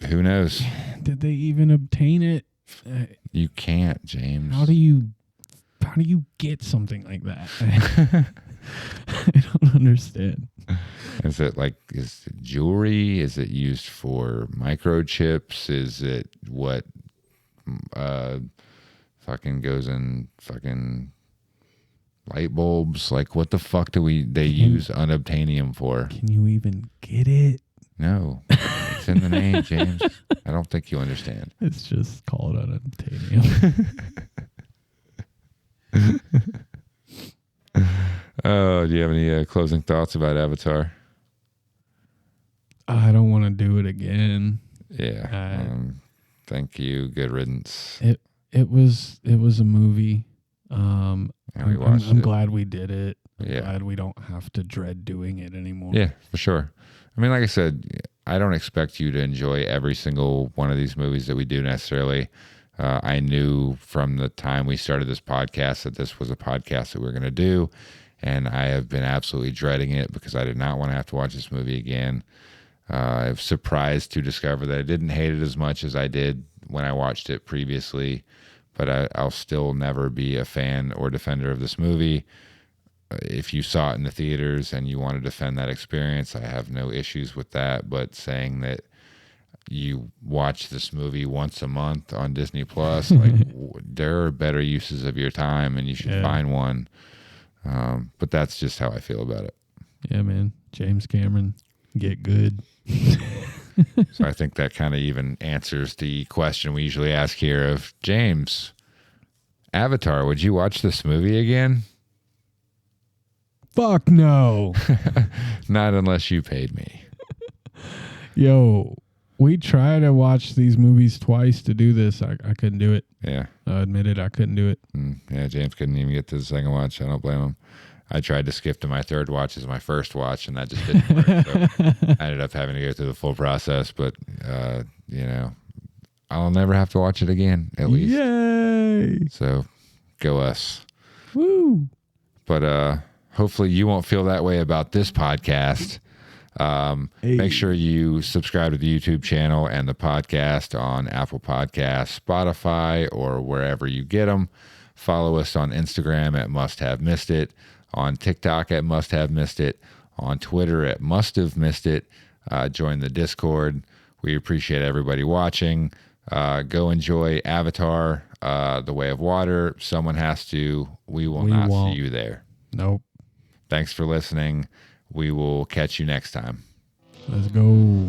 who knows? Did they even obtain it? You can't, James. How do you get something like that? I don't understand. Is it jewelry? Is it used for microchips? Is it what fucking goes in fucking light bulbs? What the fuck they use unobtainium for? Can you even get it? No. It's in the name, James. I don't think you understand. It's just called unobtainium. Oh, do you have any closing thoughts about Avatar? I don't want to do it again. Yeah. Thank you. Good riddance. It was a movie. I'm glad we did it. I'm glad we don't have to dread doing it anymore. Yeah, for sure. Like I said, I don't expect you to enjoy every single one of these movies that we do necessarily. I knew from the time we started this podcast that this was a podcast that we were going to do. and I have been absolutely dreading it because I did not want to have to watch this movie again. I was surprised to discover that I didn't hate it as much as I did when I watched it previously, but I'll still never be a fan or defender of this movie. If you saw it in the theaters and you want to defend that experience, I have no issues with that. But saying that you watch this movie once a month on Disney Plus, like there are better uses of your time, and you should find one. But that's just how I feel about it. Yeah, man. James Cameron, get good. So I think that kind of even answers the question we usually ask here of James, Avatar, would you watch this movie again? Fuck no. Not unless you paid me. Yo, we tried to watch these movies twice to do this. I couldn't do it. Yeah. I admit it. I couldn't do it. Yeah, James couldn't even get to the second watch. I don't blame him. I tried to skip to my third watch as my first watch, and that just didn't work. So I ended up having to go through the full process. But, I'll never have to watch it again, at least. Yay. So go us. Woo. But hopefully you won't feel that way about this podcast. Make sure you subscribe to the YouTube channel and the podcast on Apple Podcasts, Spotify, or wherever you get them. Follow us on Instagram at musthavemissedit, on TikTok at musthavemissedit, on Twitter at musthavemissedit. Join the Discord. We appreciate everybody watching. Go enjoy Avatar, The Way of Water. Someone has to. We won't see you there. Nope. Thanks for listening. We will catch you next time. Let's go.